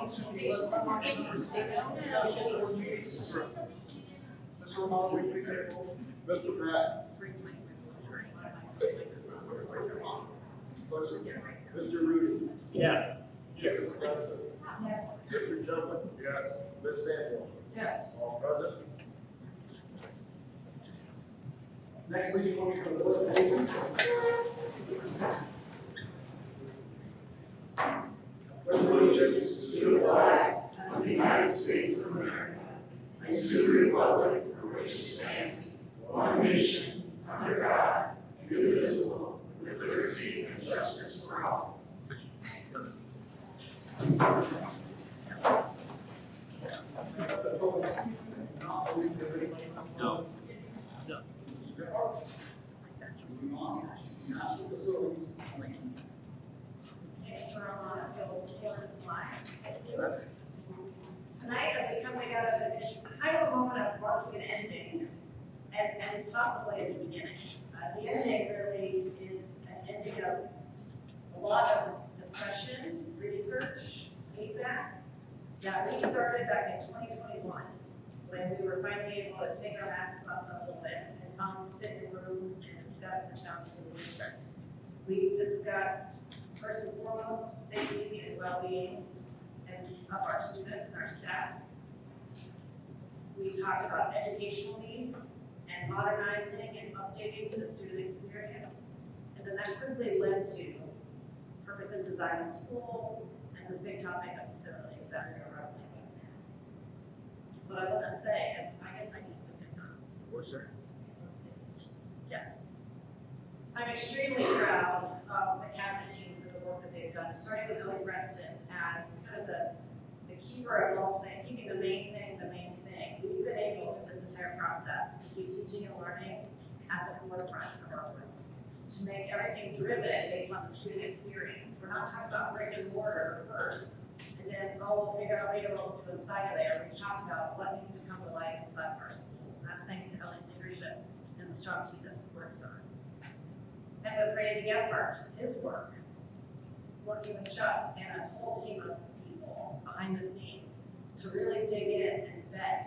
to the list of item number 6, discussion or meetings. Mr. Romano, will you please take the roll? Mr. Pratt. Mr. Rudy. Yes. Mrs. Johnson. Mr. Tillman. Yes. Ms. Samuel. Yes. All present. Next, please join me for the pledge of allegiance. Allegiance to the flag of the United States of America and to the republic for which it stands, one nation, under God, indivisible, with liberty and justice for all. Moving on, national facilities plan. Mr. Romano, fill the slides. Tonight, as we come together, it's kind of a moment of marking an ending and possibly a beginning. The ending really is an ending of a lot of discussion, research, feedback that we started back in 2021 when we were finally able to take our masks off a little bit and come sit in rooms and discuss the challenges of the district. We discussed, first and foremost, safety and well-being of our students and our staff. We talked about educational needs and modernizing and updating the student experience. And then that quickly led to purpose and design of school and this big topic of facilities that we are wrestling with now. But I want to say, and I guess I need to pick on. What's that? Let's see. Yes. I'm extremely proud of the cabinet team for the work that they've done, starting with Ellie Preston as kind of the keeper of all things, keeping the main thing the main thing. We've been able through this entire process to keep teaching and learning at the forefront of our work, to make everything driven based on the student experience. We're not talking about brick and mortar first, and then, we'll figure out later what we'll do inside of there. We talked about what needs to come to life inside of our schools, and that's thanks to Ellie's leadership and the strong team that supports her. And with Randy Gephardt, his work, working with Chuck and a whole team of people behind the scenes to really dig in and vet,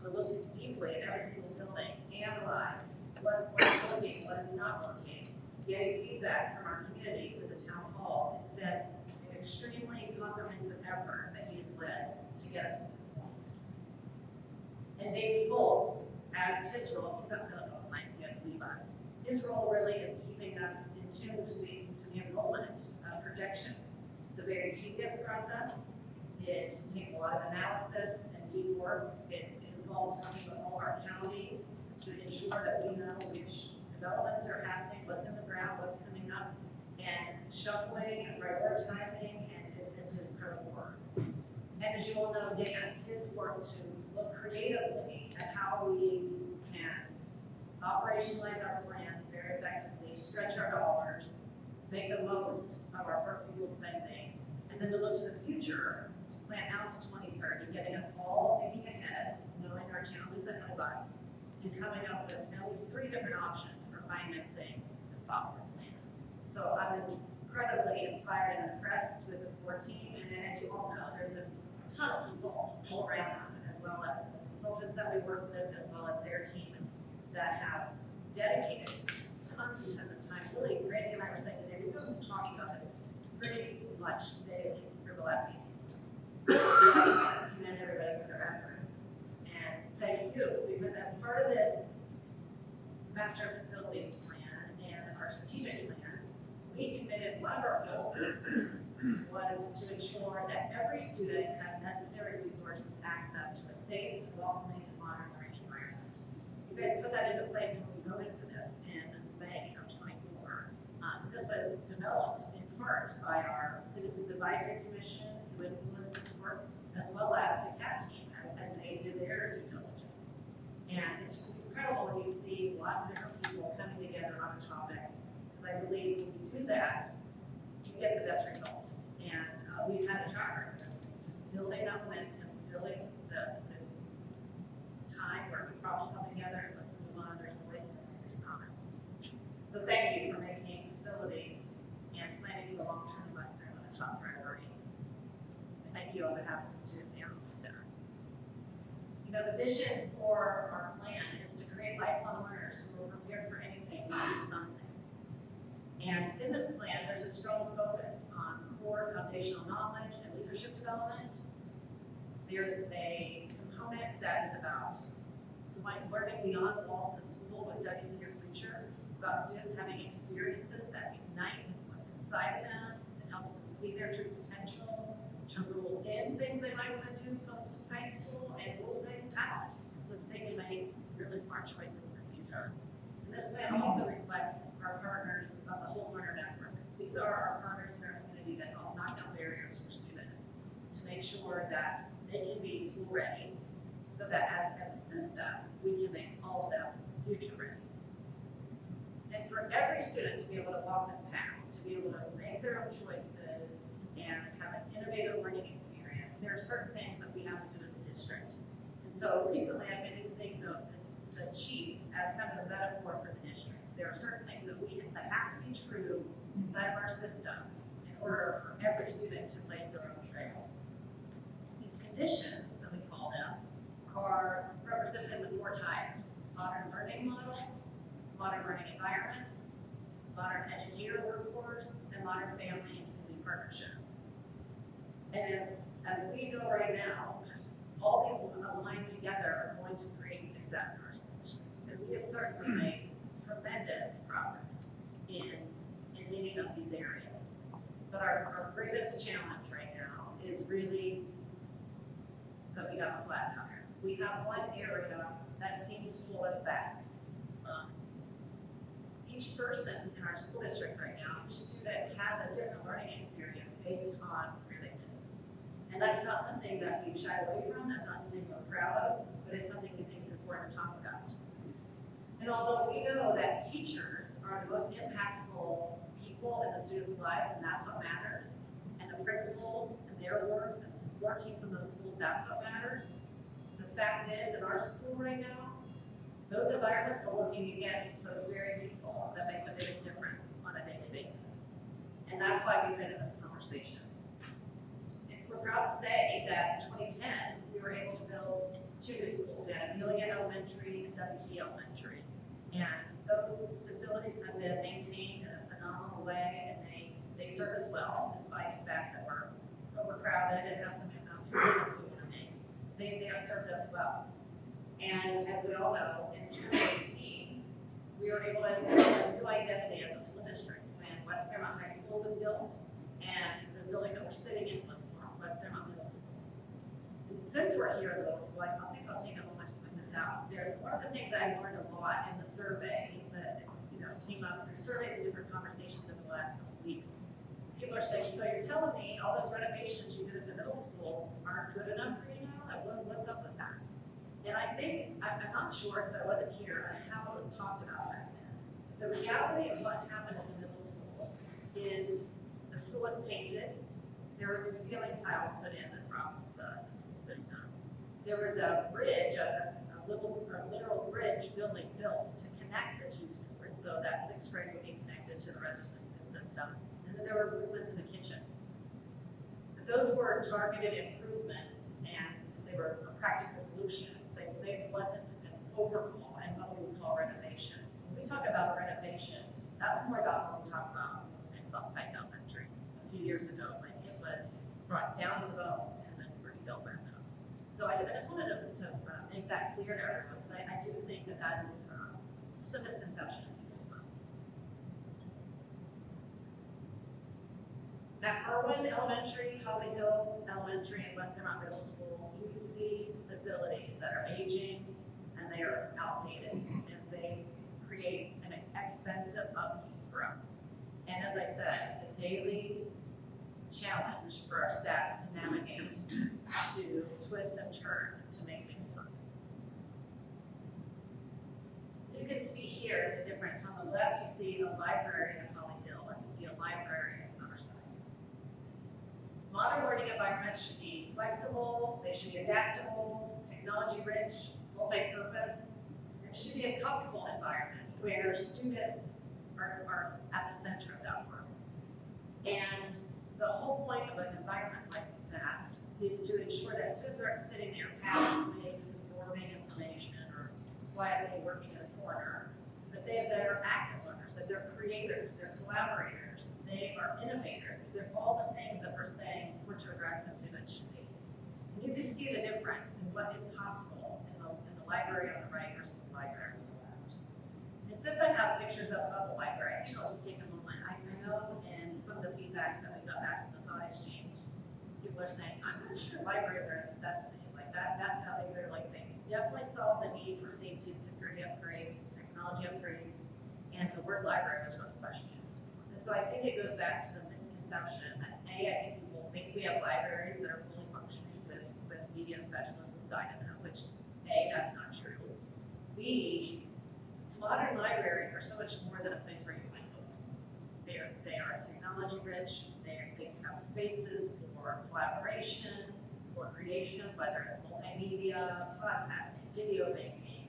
to look deeply at every single building, analyze what is working, what is not working, getting feedback from our community through the town halls. It's been an extremely comprehensive effort that he has led to get us to this point. And Dave Foltz, as his role, he's up feeling all tonight, so you have to leave us. His role really is keeping us in tune to the enrollment projections. It's a very tedious process. It takes a lot of analysis and deep work. It involves working with all our counties to ensure that we know which developments are happening, what's in the ground, what's coming up, and shuffling and prioritizing, and it's incredible work. And as you all know, Dan, his work to look creatively at how we can operationalize our plans very effectively, stretch our dollars, make the most of our per pupil spending, and then to look to the future, to plan out to 2030, getting us all thinking ahead, knowing our challenges ahead of us, and coming up with at least 3 different options for financing this possible plan. So I'm incredibly inspired and impressed with the core team, and as you all know, there's a ton of people all around them, as well as the consultants that we work with, as well as their teams that have dedicated tons and tons of time. Really, Randy and I were saying today, we've been talking about this pretty much daily for the last 18 months. So I just want to commend everybody for their efforts. And thank you, because as part of this master facilities plan and our strategic plan, we committed, one of our goals was to ensure that every student has necessary resources, access to a safe, welcoming, and modern learning environment. You guys put that into place when we voted for this in May of 24. This was developed in part by our Citizens Advisory Commission, who influenced this work, as well as the CAT team, as they did their due diligence. And it's just incredible when you see lots of different people coming together on a topic, because I believe when you do that, you get the best result. And we've had a track record of just building that momentum, building the time where we brought something together and listen to one another's voice and everybody's comment. So thank you for making facilities and planning for the long-term Western a top priority. Thank you you on behalf of the Student Family Center. You know, the vision for our plan is to create lifelong learners who are prepared for anything and do something. And in this plan, there's a strong focus on core foundational knowledge and leadership development. There's a component that is about learning beyond the walls of the school with WC Your Future. It's about students having experiences that ignite what's inside of them, that helps them see their true potential, to rule in things they might want to do post high school, and rule things out so that they can make really smart choices in the future. And this plan also reflects our partners of the Whole Learner Network. These are our partners in our community that help knock down barriers for students to make sure that they can be school ready, so that as a system, we can make all of them future ready. And for every student to be able to walk this path, to be able to make their own choices and have an innovative learning experience, there are certain things that we have to do as a district. And so recently I've been using the cheat as kind of a metaphor for the district. There are certain things that have to be true inside of our system in order for every student to blaze their own trail. These conditions, that we call them, are represented in the 4 types: modern learning model, modern learning environments, modern educator workforce, and modern family and community partnerships. And as we know right now, all these aligned together are going to create success in our school district. And we have certainly made tremendous progress in many of these areas. But our greatest challenge right now is really that we have a flat tire. We have one area that seems to pull us back. Each person in our school district right now, each student has a different learning experience based on where they live. And that's not something that we shy away from, that's not something we're proud of, but it's something we think is important to talk about. And although we know that teachers are the most impactful people in the students' lives, and that's what matters, and the principals and their work and the support teams in those schools, that's what matters. The fact is, in our school right now, those environments are working against those very people that make the biggest difference on a daily basis. And that's why we've been in this conversation. And we're proud to say that in 2010, we were able to build 2 new schools. We had Amelia Elementary and WT Elementary. And those facilities have been maintained in a phenomenal way, and they serve us well, despite the fact that we're overcrowded and have some improvements we want to make. They have served us well. And as we all know, in 2018, we were able to develop a new identity as a school district when West Clermont High School was built, and the building that we're sitting in was West Clermont Middle School. And since we're here at middle school, I think I'll take a moment to point this out. One of the things that I learned a lot in the survey that came up through surveys and different conversations over the last couple of weeks. People are saying, so you're telling me all those renovations you did at the middle school aren't good enough for you now? What's up with that? And I think, I'm not sure because I wasn't here, on how it was talked about back then. The reality of what happened in the middle school is the school was painted, there were new ceiling tiles put in across the school system. There was a bridge, a literal bridge building built to connect the 2 schools so that 6th grade would be connected to the rest of the school system. And then there were improvements in the kitchen. But those were targeted improvements and they were practical solutions. They wasn't an overhaul and what we would call renovation. When we talk about renovation, that's more about what we talked about in Clermont Elementary a few years ago when it was brought down to the bones and then rebuilt back up. So I just wanted to make that clear to everyone because I do think that is just a misconception in people's minds. At Irwin Elementary, Holly Hill Elementary, and West Clermont Middle School, you see facilities that are aging and they are outdated and they create an expensive upkeep for us. And as I said, it's a daily challenge for our staff to navigate, to twist and turn to make things fun. You can see here the difference. On the left, you see a library at Holly Hill and you see a library at Summerside. Modern learning environments should be flexible, they should be adaptable, technology-rich, multi-purpose, and it should be a comfortable environment where students are at the center of that work. And the whole point of an environment like that is to ensure that students aren't sitting there passively just absorbing information or quietly working in a corner, but they're active learners, that they're creators, they're collaborators, they are innovators, they're all the things that we're saying portrait graduate students should be. And you can see the difference in what is possible in the library on the right versus the library on the left. And since I have pictures of the library, I think I'll just take a moment. I know in some of the feedback that we got back from the thought exchange, people are saying, I'm not sure libraries are a necessity. Like that felt like they're like, they definitely solve the need for safety and security upgrades, technology upgrades, and the word library was no question. And so I think it goes back to the misconception that I think people think we have libraries that are fully functioning with media specialists inside of them, which that's not true. Modern libraries are so much more than a place where you find books. They are technology rich, they have spaces for collaboration, for creation, whether it's multimedia, podcasting, video making,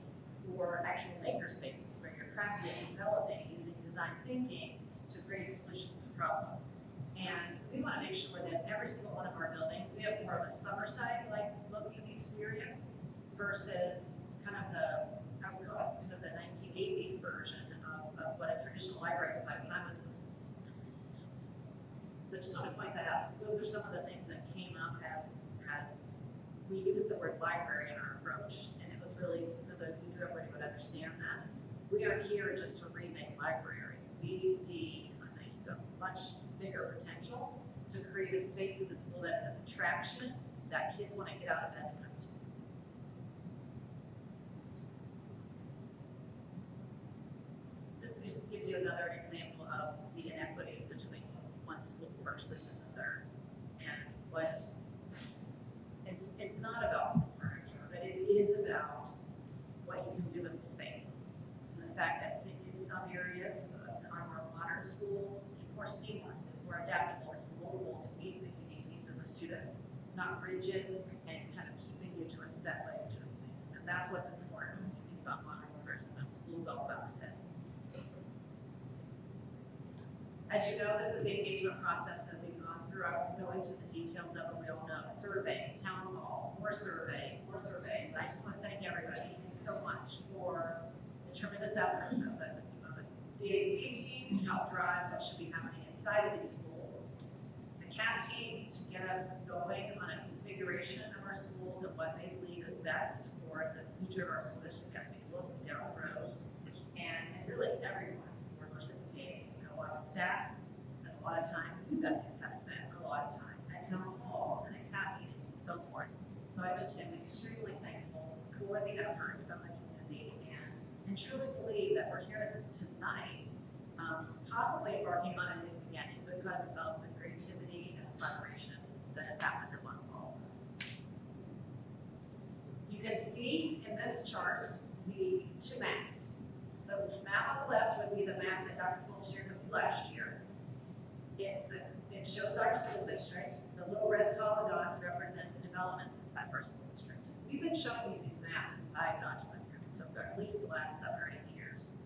or actual maker spaces where you're crafting, developing, using design thinking to create solutions to problems. And we want to make sure that every single one of our buildings, we have more of a summer side like looking experience versus kind of I would call it kind of the 1980s version of what a traditional library looked like when I was in school. So just want to point that out, because those are some of the things that came up as we used the word library in our approach, and it was really because we knew everybody would understand that. We aren't here just to remake libraries. We see some much bigger potential to create a space in the school that is an attraction that kids want to get out of bed to come to. This just gives you another example of the inequities between one school versus another, and what it's not about furniture, but it is about what you can do in the space. And the fact that in some areas, our more modern schools, it's more seamless, it's more adaptable, it's moldable to meet the unique needs of the students. It's not rigid and kind of keeping you to a set way of doing things. And that's what's important when you think about modern learners and what school's all about today. As you know, this is the engagement process that we've gone through. I won't go into the details of it. We all know surveys, town halls, more surveys, more surveys. I just want to thank everybody. Thanks so much for the tremendous efforts of the CAC team to help drive what should be happening inside of these schools. The CAT team to get us going on a configuration of our schools and what they believe is best for the future of our school district as we look down the road. And really everyone for participating. A lot of staff spent a lot of time. You guys have spent a lot of time at town halls and at CAT meetings and so forth. So I just am extremely thankful for the efforts of the community and truly believe that we're here tonight, possibly embarking on a new beginning because of the creativity and collaboration that has happened among all of us. You can see in this chart the two maps. The map on the left would be the map that Dr. Fulch shared with you last year. It shows our school district. The little red polygons represent the developments inside our school district. We've been showing you these maps since I've got to Wisconsin, so for at least the last 7 or 8 years.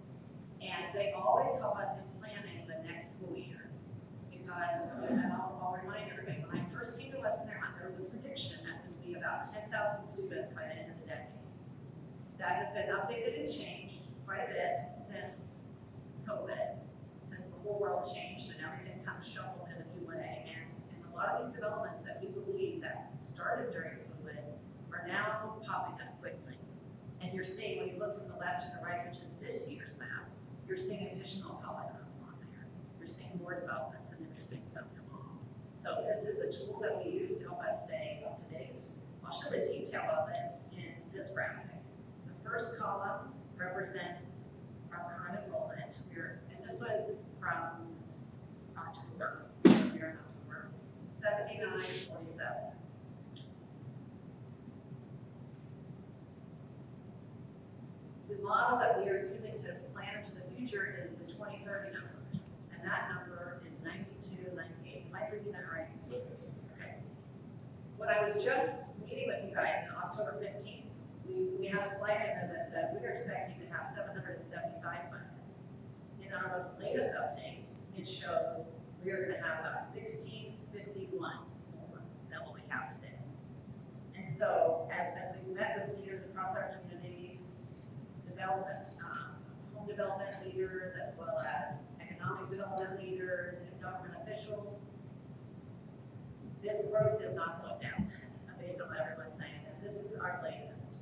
And they always help us in planning the next school year. Because, and I'll remind everybody, when I first came to West Clermont, there was a prediction that there would be about 10,000 students by the end of the decade. That has been updated and changed quite a bit since COVID, since the whole world changed and everything kind of shuffled in a new way. And a lot of these developments that we believe that started during COVID are now popping up quickly. And you're seeing, when you look from the left to the right, which is this year's map, you're seeing additional polygons on there. You're seeing more developments, and then you're seeing some come off. So this is a tool that we use to help us stay up to date. I'll show the detail of it in this graphic. The first column represents our current enrollment. And this was from October, here in October, 7947. The model that we are using to plan into the future is the 2030 numbers. And that number is 92, 98. Am I reading that right? Okay. When I was just meeting with you guys on October 15th, we had a slide in there that said we're expecting to have 775 funded. In our most latest update, it shows we are going to have about 1651 more than what we have today. across our community, development, home development leaders, as well as economic development leaders and government officials. This growth is not slowing down, based on what everyone's saying, and this is our latest.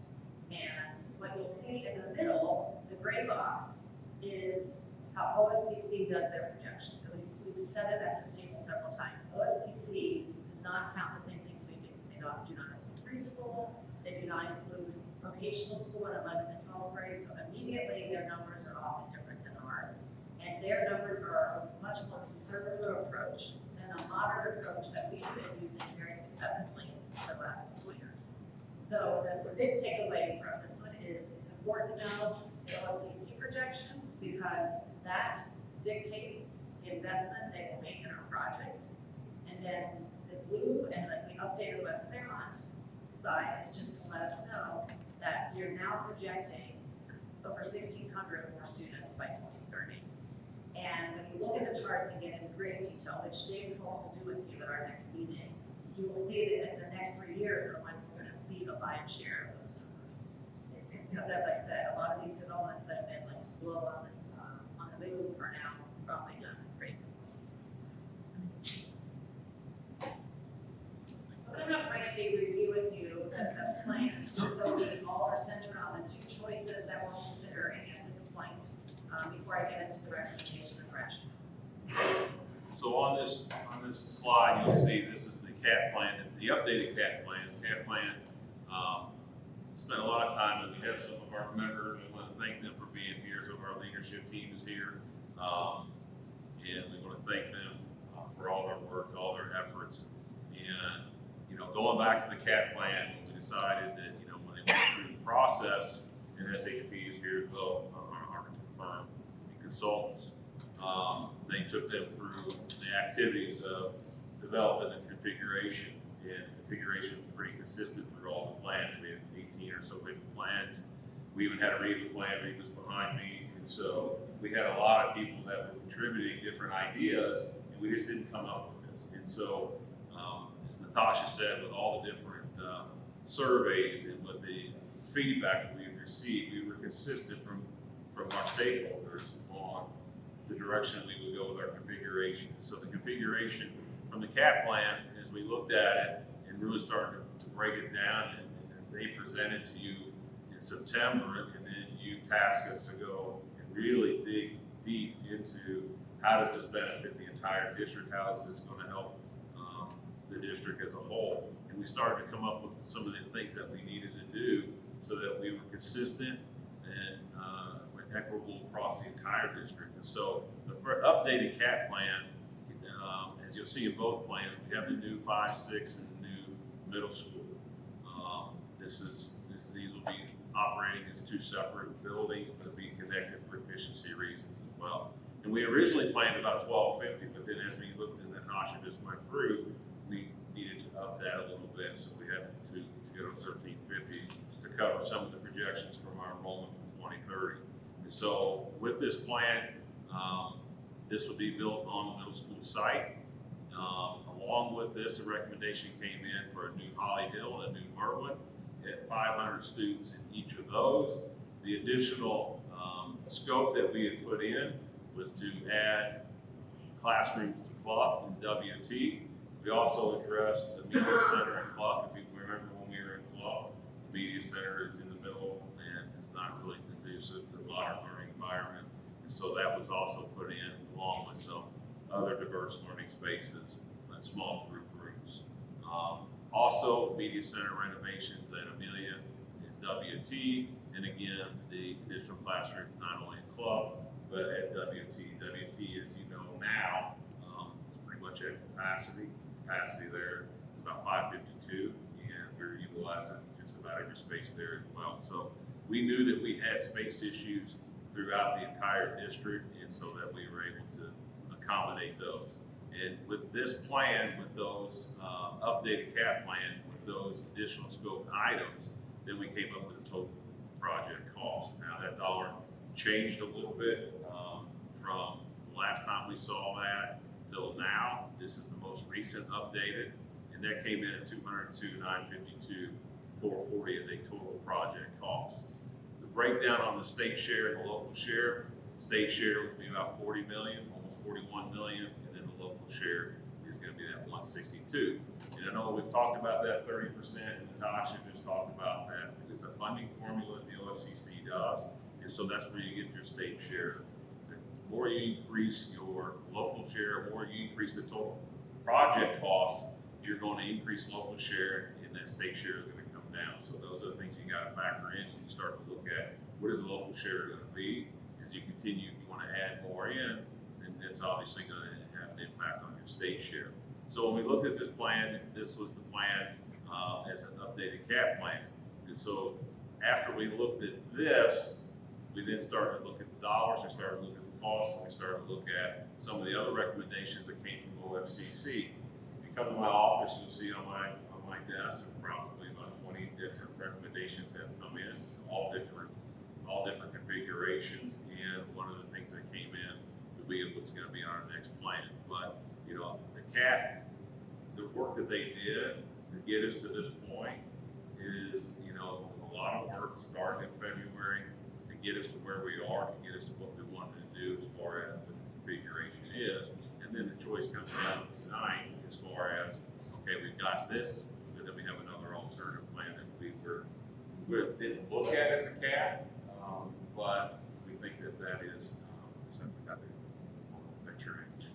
And what you'll see in the middle, the gray box, is how OFCC does their projections. So we've said it at this table several times. OFCC does not count the same things we do. They do not include preschool, they do not include vocational school in 11th and 12th grade, so immediately their numbers are often different than ours. And their numbers are a much more conservative approach than the moderate approach that we've been using very successfully for the last couple of years. So the big takeaway from this one is it's important to know the OFCC projections because that dictates the investment they will make in our project. And then the blue and the updated West Clermont side is just to let us know that you're now projecting over 1,600 more students by 2030. And when you look at the charts and get into great detail, which David Falls will do with you at our next meeting, you will see that in the next 3 years are when we're going to see the lion's share of those numbers. Because as I said, a lot of these developments that have been like slow on the move are now probably done great. So I'm going to briefly review with you the plans. So we all are centered on the two choices that we're considering at this point before I get into the recommendation of rationale. So on this slide, you'll see this is the CAT plan, it's the updated CAT plan. The CAT plan spent a lot of time, and we have some of our members. We want to thank them for being here. Some of our leadership team is here, and we want to thank them for all their work, all their efforts. And going back to the CAT plan, we decided that when they went through the process, and SAP is here as well, our architect firm and consultants. They took them through the activities of development and configuration. And configuration was pretty consistent through all the plans. We had 18 or so different plans. We even had a Reed plan. Reed was behind me. And so we had a lot of people that were contributing different ideas, and we just didn't come up with this. And so, as Natasha said, with all the different surveys and with the feedback that we received, we were consistent from our stakeholders on the direction we would go with our configuration. So the configuration from the CAT plan, as we looked at it and really started to break it down, and as they presented to you in September, and then you tasked us to go and really dig deep into how does this benefit the entire district, how is this going to help the district as a whole. And we started to come up with some of the things that we needed to do so that we were consistent and equitable across the entire district. And so the updated CAT plan, as you'll see in both plans, we have the new 5, 6, and the new middle school. These will be operating as two separate buildings, but it'll be connected for efficiency reasons as well. And we originally planned about 1250, but then as we looked and Natasha just went through, we needed to up that a little bit, so we had to go to 1350 to cover some of the projections from our enrollment from 2030. And so with this plan, this will be built on the middle school site. Along with this, a recommendation came in for a new Holly Hill and a new Merwin at 500 students in each of those. The additional scope that we had put in was to add classrooms to Clough and WT. We also addressed the media center in Clough. If you remember when we were in Clough, the media center is in the middle and is not really conducive to the modern learning environment. And so that was also put in along with some other diverse learning spaces and small group rooms. Also, media center renovations at Amelia and WT, and again, the additional classrooms not only in Clough, but at WT. WT, as you know now, is pretty much at capacity. Capacity there is about 552, and we're utilizing just about every space there as well. So we knew that we had space issues throughout the entire district, and so that we were able to accommodate those. And with this plan, with those updated CAT plan, with those additional scope items, then we came up with a total project cost. Now that dollar changed a little bit from the last time we saw that till now. This is the most recent updated, and that came in at $202,952 440 is a total project cost. The breakdown on the state share and the local share, state share would be about 40 million, almost 41 million, and then the local share is going to be that 162. And I know we've talked about that 30%, and Natasha just talked about that. It's a funding formula that the OFCC does, and so that's where you get your state share. The more you increase your local share, the more you increase the total project cost, you're going to increase local share, and that state share is going to come down. So those are the things you got to factor in when you start to look at what is the local share going to be. As you continue, if you want to add more in, then that's obviously going to have an impact on your state share. So when we looked at this plan, this was the plan as an updated cap plan. And so after we looked at this, we then started to look at the dollars, we started to look at the costs, and we started to look at some of the other recommendations that came from OFCC. If you come to my office, you'll see on my desk, probably about 20 different recommendations have come in, all different configurations. And one of the things that came in will be what's going to be on our next plan. But you know, the CAP, the work that they did to get us to this point is, you know, a lot of work started in February to get us to where we are, to get us to what we wanted to do as far as what the configuration is. And then the choice comes down tonight as far as, okay, we've got this, but then we have another alternative plan that we didn't look at as a CAP, but we think that that is something that we want to picture in.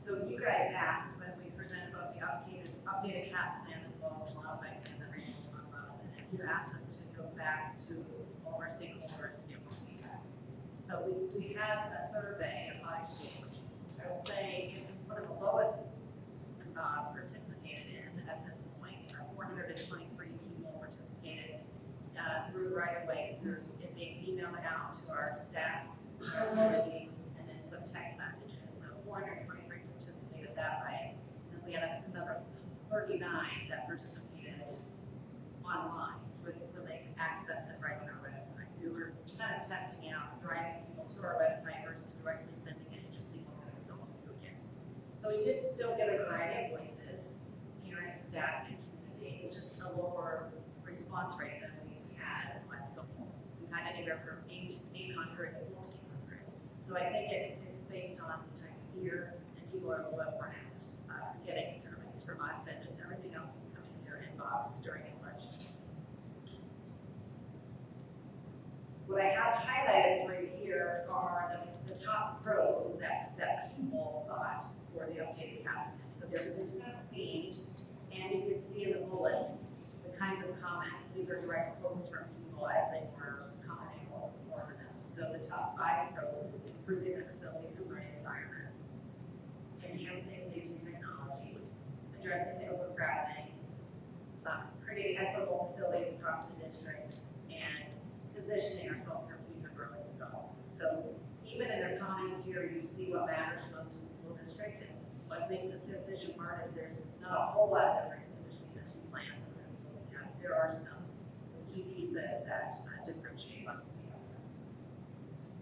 So you guys asked when we presented both the updated cap plan as well as the modified plan that Randy will talk about, and you asked us to go back to all of our stakeholders to get what we had. So we had a survey of high exchange. I will say it's one of the lowest participated in at this point. 423 people participated through right of ways, through it being emailed out to our staff, and then some text messages. So 423 participated that way. And we had another 39 that participated online, where they could access it right on our website. We were kind of testing out driving people to our website versus directly sending it and just seeing what kind of results we would get. So we did still get a variety of voices, parents, staff, and community. It was just a lower response rate than we had in Let's Go Home. We had anywhere from 800 to 1,400. So I think it's based on the type of year, and people are a little bit more out getting surveys from us and just everything else that's coming in your inbox during the election. What I have highlighted for you here are the top pros that people thought for the updated cap plan. So there's kind of themed, and you can see in the bullets the kinds of comments. These are direct quotes from people as they were commenting on what's important to them. So the top 5 pros is improving the facilities and learning environments, enhancing safety technology, addressing the overcrowding, creating equitable facilities across the district, and positioning ourselves for future growth and development. So even in their comments here, you see what matters most to the school district, and what makes this decision hard is there's not a whole lot of difference in between the two plans that we're going to be looking at. There are some key pieces that differentiate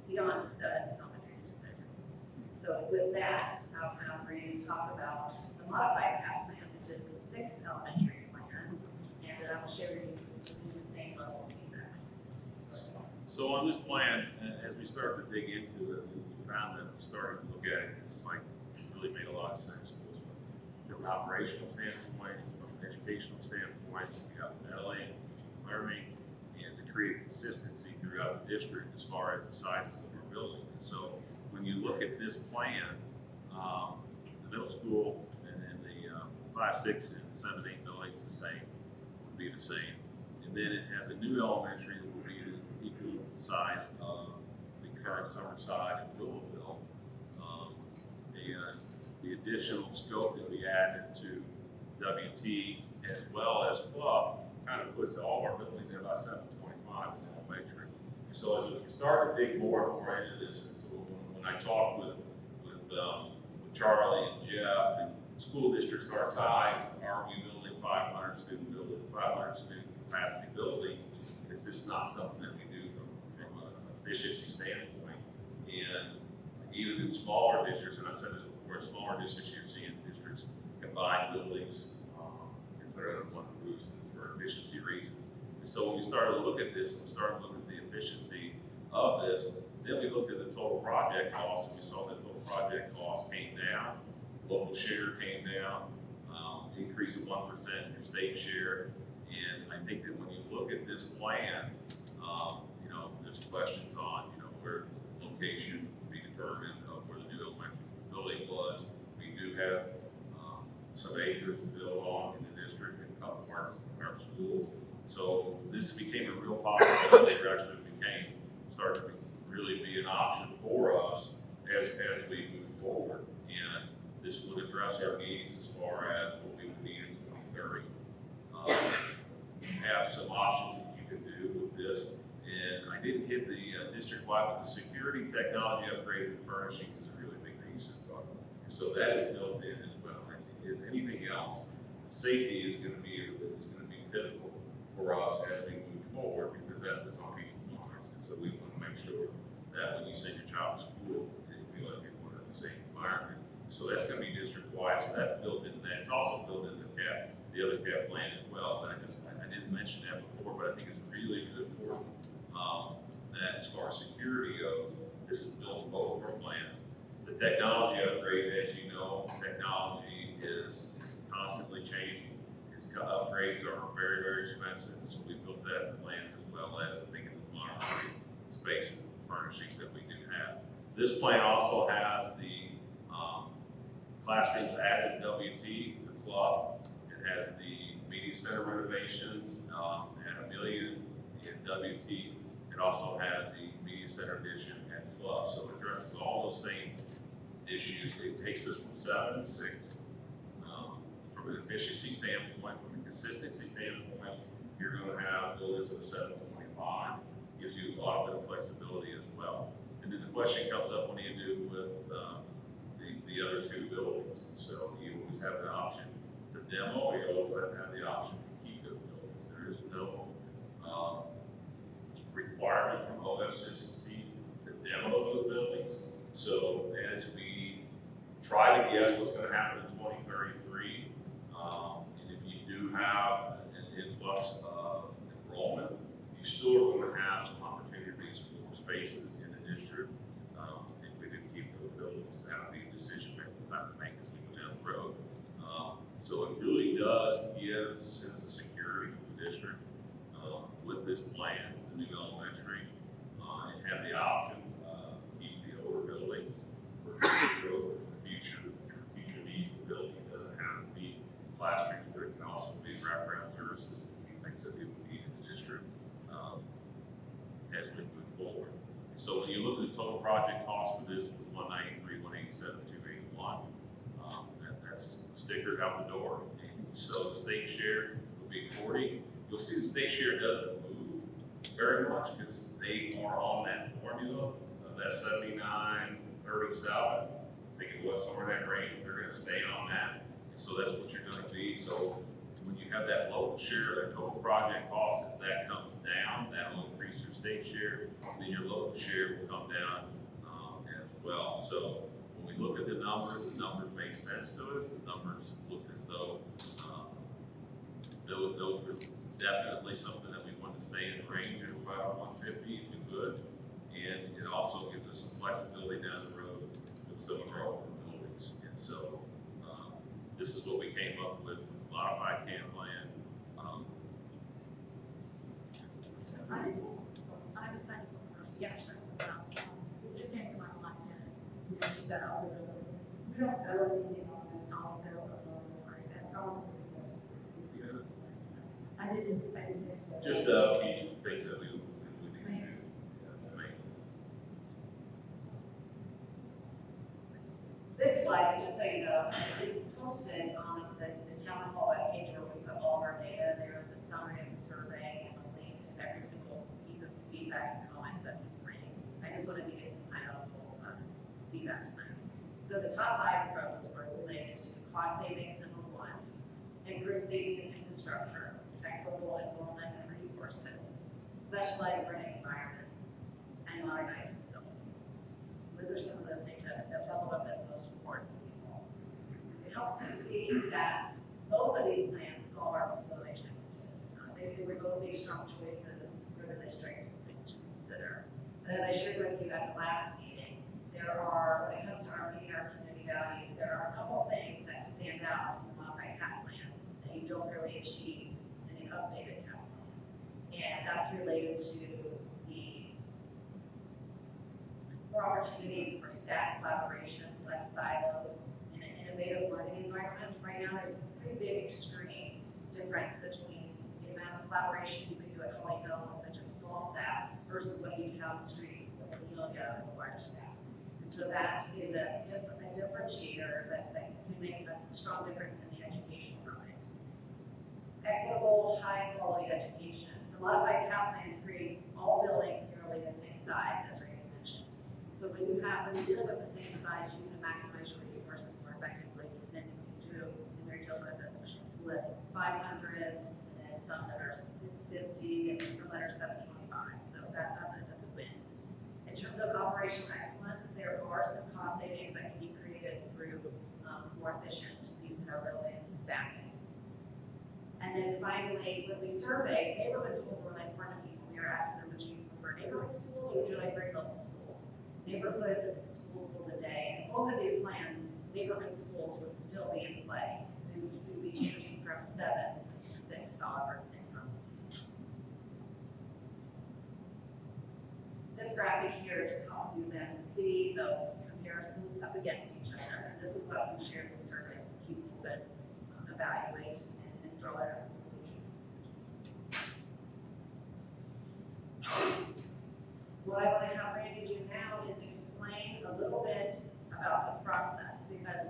beyond just elementary decisions. So with that, I'll have Randy talk about the modified cap plan, which is the 6th elementary plan, and then I will share with you the same level of feedback. So on this plan, as we start to dig into it, we found that we started to look at it, it's like, it really made a lot of sense to us from an operational standpoint, from an educational standpoint, we have LA and learning, and to create consistency throughout the district as far as the sizes of our building. And so when you look at this plan, the middle school and then the 5, 6, and 7, 8 buildings the same, would be the same. And then it has a new elementary that will be equal to the size of the current Summerside and Louisville. And the additional scope that we added to WT as well as Club kind of puts all of our buildings at about 725 in elementary. And so as we can start to dig more and more into this, and so when I talk with Charlie and Jeff and school districts our size, are we building 500 student capacity buildings? It's just not something that we do from an efficiency standpoint. And even in smaller districts, and I've said this before, in smaller districts, you're seeing districts combine buildings and put it under one roof for efficiency reasons. And so when we started to look at this, and started looking at the efficiency of this, then we looked at the total project cost, and we saw that total project cost came down, local share came down, increase of 1% in state share. And I think that when you look at this plan, you know, there's questions on, you know, where location to be determined of where the new elementary building was. We do have some acres to build on in the district and a couple parts of our schools. So this became a real possibility, or actually started to really be an option for us as we move forward. And this would address our needs as far as what we would need in 2030. Have some options that you can do with this. And I didn't hit the district-wide, but the security technology upgrade and furnishings is a really big piece of it. And so that is built in as well. As anything else, safety is going to be pivotal for us as we move forward, because that's what's on people's minds. And so we want to make sure that when you send your child to school, you feel like you're going to a safe environment. So that's going to be district-wide. So that's built into that. It's also built into the other CAP plan as well. But I didn't mention that before, but I think it's really important that as far as security goes, this is built in both of our plans. The technology upgrades, as you know, technology is constantly changing. Its upgrades are very, very expensive. So we built that in the plans, as well as I think in the monitoring space and furnishings that we do have. This plan also has the classrooms added WT to Club. It has the media center renovations at $1 million in WT. It also has the media center addition at Club. So it addresses all those same issues. It takes us from 7 to 6. From an efficiency standpoint, from a consistency standpoint, you're going to have buildings of 7 to 25. Gives you a lot of flexibility as well. And then the question comes up, what do you do with the other two buildings? So you always have the option to demo, or you always have the option to keep those buildings. There is no requirement from OFCC to demo those buildings. So as we try to guess what's going to happen in 2033, and if you do have an influx of enrollment, you still are going to have some opportunities for spaces in the district. If we didn't keep those buildings, that would be a decision that we'll have to make as we go down the road. So it really does give a sense of security for the district with this plan, the new elementary, and have the option to keep the older buildings for future growth, for future needs of the building. It doesn't have to be classrooms, but it can also be wraparound services and things that we would need in the district as we move forward. So when you look at the total project cost for this, was 193, 187, 281. That's stickers out the door. So the state share will be 40. You'll see the state share doesn't move very much because they are on that formula of that 79, 37. I think it was somewhere in that range. They're going to stay on that. And so that's what you're going to be. So when you have that local share, that total project cost, as that comes down, that will increase your state share, and then your local share will come down as well. So when we look at the numbers make sense to us. The numbers look as though those were definitely something that we want to stay in the range of about 150 if we could. And it also gives us some flexibility down the road with some of our older buildings. And so this is what we came up with, modified CAM plan. I was trying to first, yeah, sure. It just came to my mind, and just that we don't know anything on that, all the or that. Yeah. I did just say this. Just key things that we need to do. This slide, just so you know, it's posted on the town hall webpage where we put all of our data. There is a summary of the survey and a link to every single piece of feedback and comments that we bring. I just wanted to give some high-level feedback tonight. So the top 5 pros were related to cost savings in one, improved safety and infrastructure, equitable enrollment and resources, specialized learning environments, and modernized facilities. Those are some of the things that bubble up as most important to people. It helps to see that both of these plans solve our facility challenges. They they were both strong choices for the district to consider. And as I shared with you at the last meeting, there are, when it comes to our meeting our community values, there are a couple things that stand out in the modified CAP plan that you don't really achieve in the updated CAP plan. And that's related to the more opportunities for staff collaboration, less silos, in an innovative learning environment. Right now, there's a pretty big extreme difference between the amount of collaboration you can do at Holly Hill with such a small staff versus what you do down the street with a Neoga with a large staff. And so that is a differentiator that can make a strong difference in the education from it. Equitable, high-quality education. The modified CAP plan creates all buildings nearly the same size, as Randy mentioned. So when you deal with the same size, you can maximize your resources more effectively than you do in Maricopa, the split 500, and then some that are 650, and some that are 725. So that's a win. In terms of operational excellence, there are some cost savings that can be created through more efficient use of our buildings and staffing. And then finally, when we surveyed, neighborhood schools were like important people. We were asking them, would you prefer neighborhood schools or would you like grade level schools? Neighborhood schools rule the day. And both of these plans, neighborhood schools would still be in play. We would be changing from 7 to 6, however, income. This graphic here just helps you then see the comparisons up against each other. And this is what we shared with surveys with people that evaluate and draw their conclusions. What I want to have Randy do now is explain a little bit about the process, because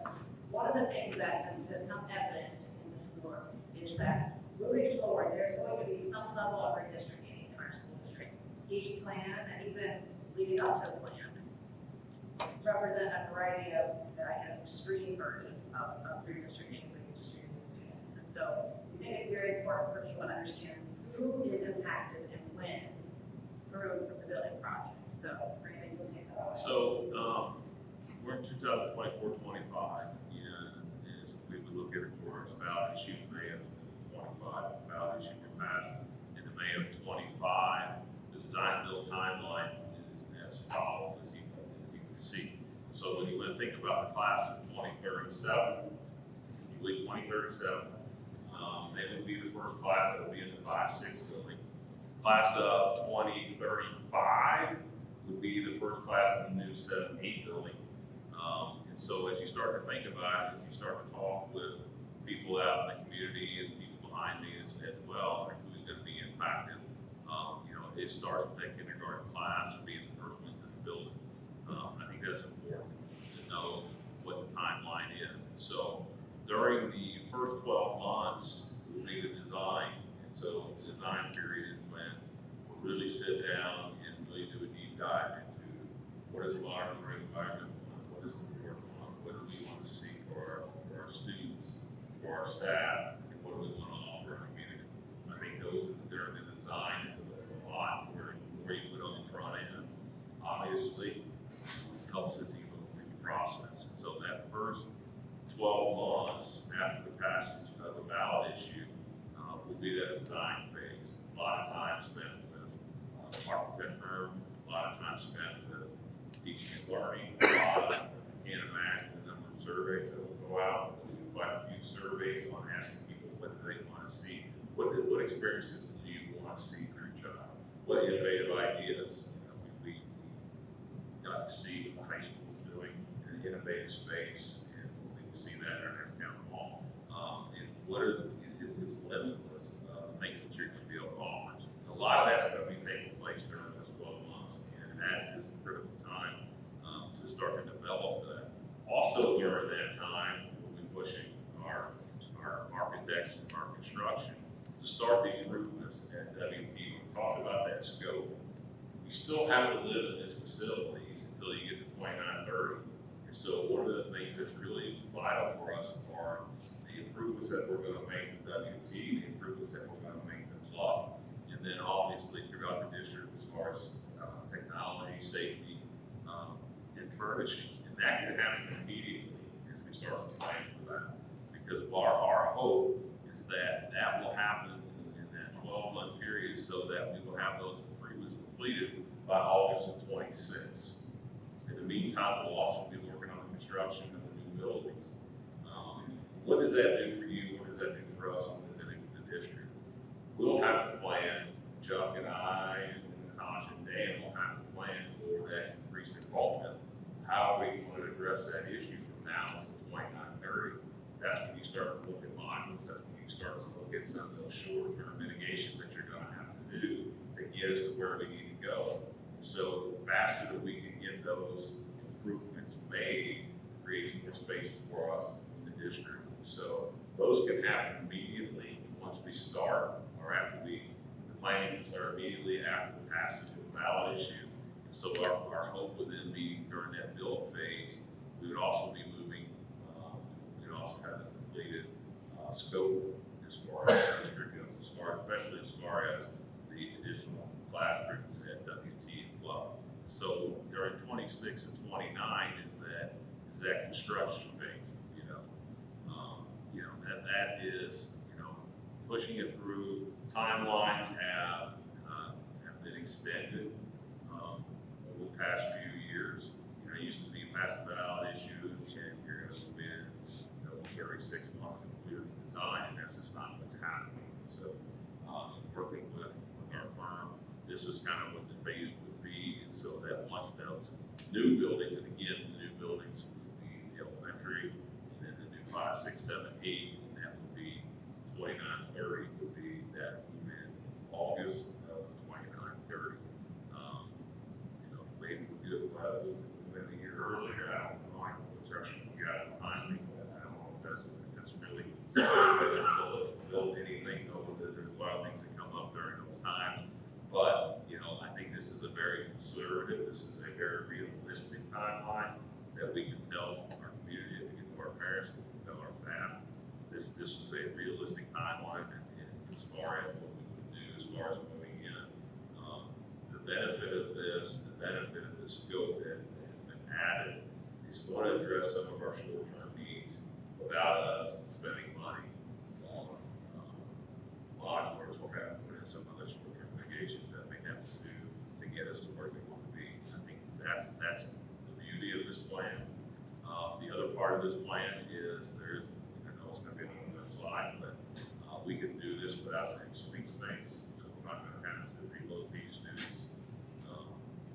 one of the things that has become evident in this work is that moving forward, there's going to be some level of redistricting in our school district. Each plan, and even leading up to the plans, represent a variety of, I guess, extreme versions of redistricting and redistributing students. And so we think it's very important for people to understand who is impacted and when through the building project. So, Randy, we'll take that away. So, we're in 2024-25, and as we would look at it for our ballot issue in May of 25, ballot issue were passed in May of 25. The design build timeline is as follows, as you can see. So when you want to think about the class of 2037, you believe 2037, they would be the first class that would be in the 5-6 building. Class of 2035 would be the first class in the new 7-8 building. And so as you start to think about it, as you start to talk with people out in the community and people behind me as well, like who's going to be impacted, it starts with that kindergarten class being the first ones in the building. I think that's important to know what the timeline is. And so during the first 12 months will be the design. And so the design period is when we'll really sit down and really do a deep dive into what is a laboratory environment, what is the work on, what do we want to see for our students, for our staff, and what do we want to offer our community. I think those during the design is a lot where you put on the front end, obviously, helps as you go through the process. And so that first 12 months after the passage of the ballot issue will be that design phase. A lot of time spent with architect firm, a lot of time spent with teaching and learning. I can't imagine the number of surveys that will go out. We'll do quite a few surveys on asking people what do they want to see, what experiences do you want to see for your child, what innovative ideas. We got to see what the high school is doing in an innovative space, and we can see that in our next town hall. And what are it's limitless things that you're going to be able to offer. A lot of that's going to be taking place during this 12 months, and that is a critical time to start to develop that. Also during that time, we'll be pushing our architects and our construction to start the improvements at WT. We talked about that scope. You still have to live in these facilities until you get to 2930. And so one of the things that's really vital for us are the improvements that we're going to make to WT, the improvements that we're going to make to Club, and then obviously throughout the district as far as technology, safety, and furnishings. And that can happen immediately as we start to plan for that. Because our hope is that that will happen in that 12 so that we will have those improvements completed by August of 26. In the meantime, we'll also be working on the construction of the new buildings. What does that do for you? What does that do for us within the district? We'll have a plan, Chuck and I and Natasha and Dan will have a plan for that increased enrollment. How are we going to address that issue from now until 29-30? That's when you start to look at modules, that's when you start to look at some of those short-term mitigations that you're gonna have to do to get us to where we need to go. So the faster that we can get those improvements made, creates more space for us in the district. So those can happen immediately once we start, or after the planning can start immediately after the passage of the ballot issue. And so our hope would then be during that build phase, we would also be moving, we'd also have a completed scope as far as the district goes, especially as far as the additional classrooms at WT and Flow. So during 26 and 29 is that construction phase. That is, pushing it through. Timelines have been extended over the past few years. It used to be past the ballot issue, and you're going to spend 36 months to clear the design, and that's just not what's happening. So, working with our firm, this is kind of what the phase would be, and so that once those new buildings, and again, the new buildings would be the elementary, and then the new 5, 6, 7, 8. 29-30 would be that in August of 29-30. Maybe we do it a year earlier. I don't know what construction you got behind me, but I don't know if that's really build anything. There's a lot of things that come up during those times. But, I think this is a very conservative, this is a very realistic timeline that we can tell our community, we can tell our parents, we can tell our staff. This was a realistic timeline, and as far as what we would do, as far as moving in, the benefit of the scope that has been added is going to address some of our short-term needs without us spending money on modulars or having to put in some other short-term mitigations that we have to do to get us to where we want to be. I think that's the beauty of this plan. The other part of this plan is it's going to be on another slide, but we can do this without any suite space. So we're not going to have to relocate students,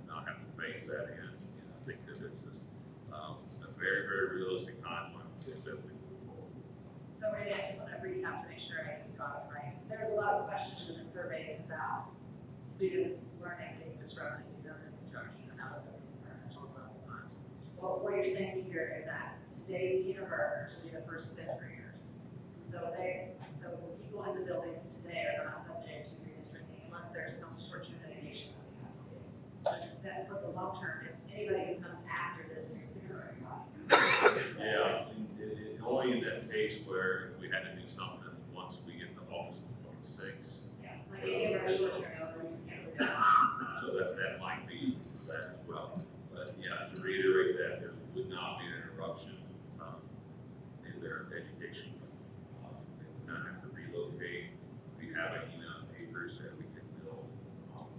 not have to phase that in. I think that this is a very, very realistic timeline that we move forward. So maybe I just want to recap to make sure I got it right. There's a lot of questions in the surveys about students learning being disrupted because of construction, and that was a concern. Well, what you're saying here is that today's kindergartners will be the first fifth graders. So people in the buildings today are not subject to redistricting unless there's some short-term mitigation that we have to do. But that for the long term, it's anybody who comes after this is kindergarten class. Yeah, only in that case where we had to do something once we get to August 26. Yeah, like any of our short-term, we just can't do that. So that might be that as well. But yeah, to reiterate that, there would not be an interruption in their education. They would not have to relocate. We have enough acres that we can build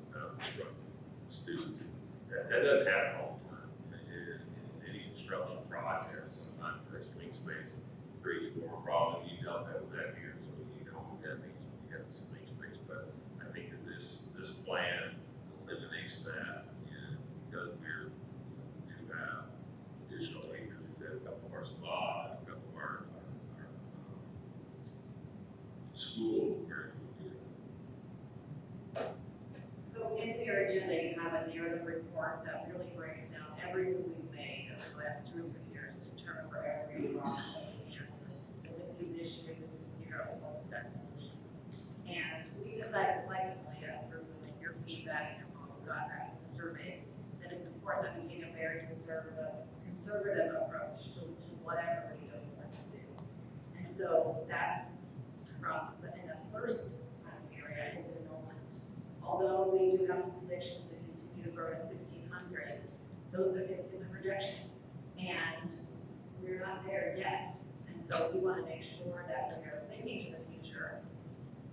without disrupting students. That doesn't happen all the time. In any construction project, sometimes the swing space creates more problem. You dealt with that here, so what that means when you have the swing space. But I think that this plan eliminates that, and because we do have additional acres at a couple of our spa, a couple of our school where we do. So in your agenda, you have a narrative report that really breaks down every move we've made over the last 2 or 3 years to determine where we are with these issues, figure out what's the best solution. And we decided collectively, as a group, with your feedback and what we got back from the surveys, that it's important that we take a very conservative approach to whatever we go forward to do. And so that's in the first area is enrollment. Although we do have some predictions to continue to grow to 1,600, it's a projection, and we're not there yet. And so we want to make sure that we are thinking to the future,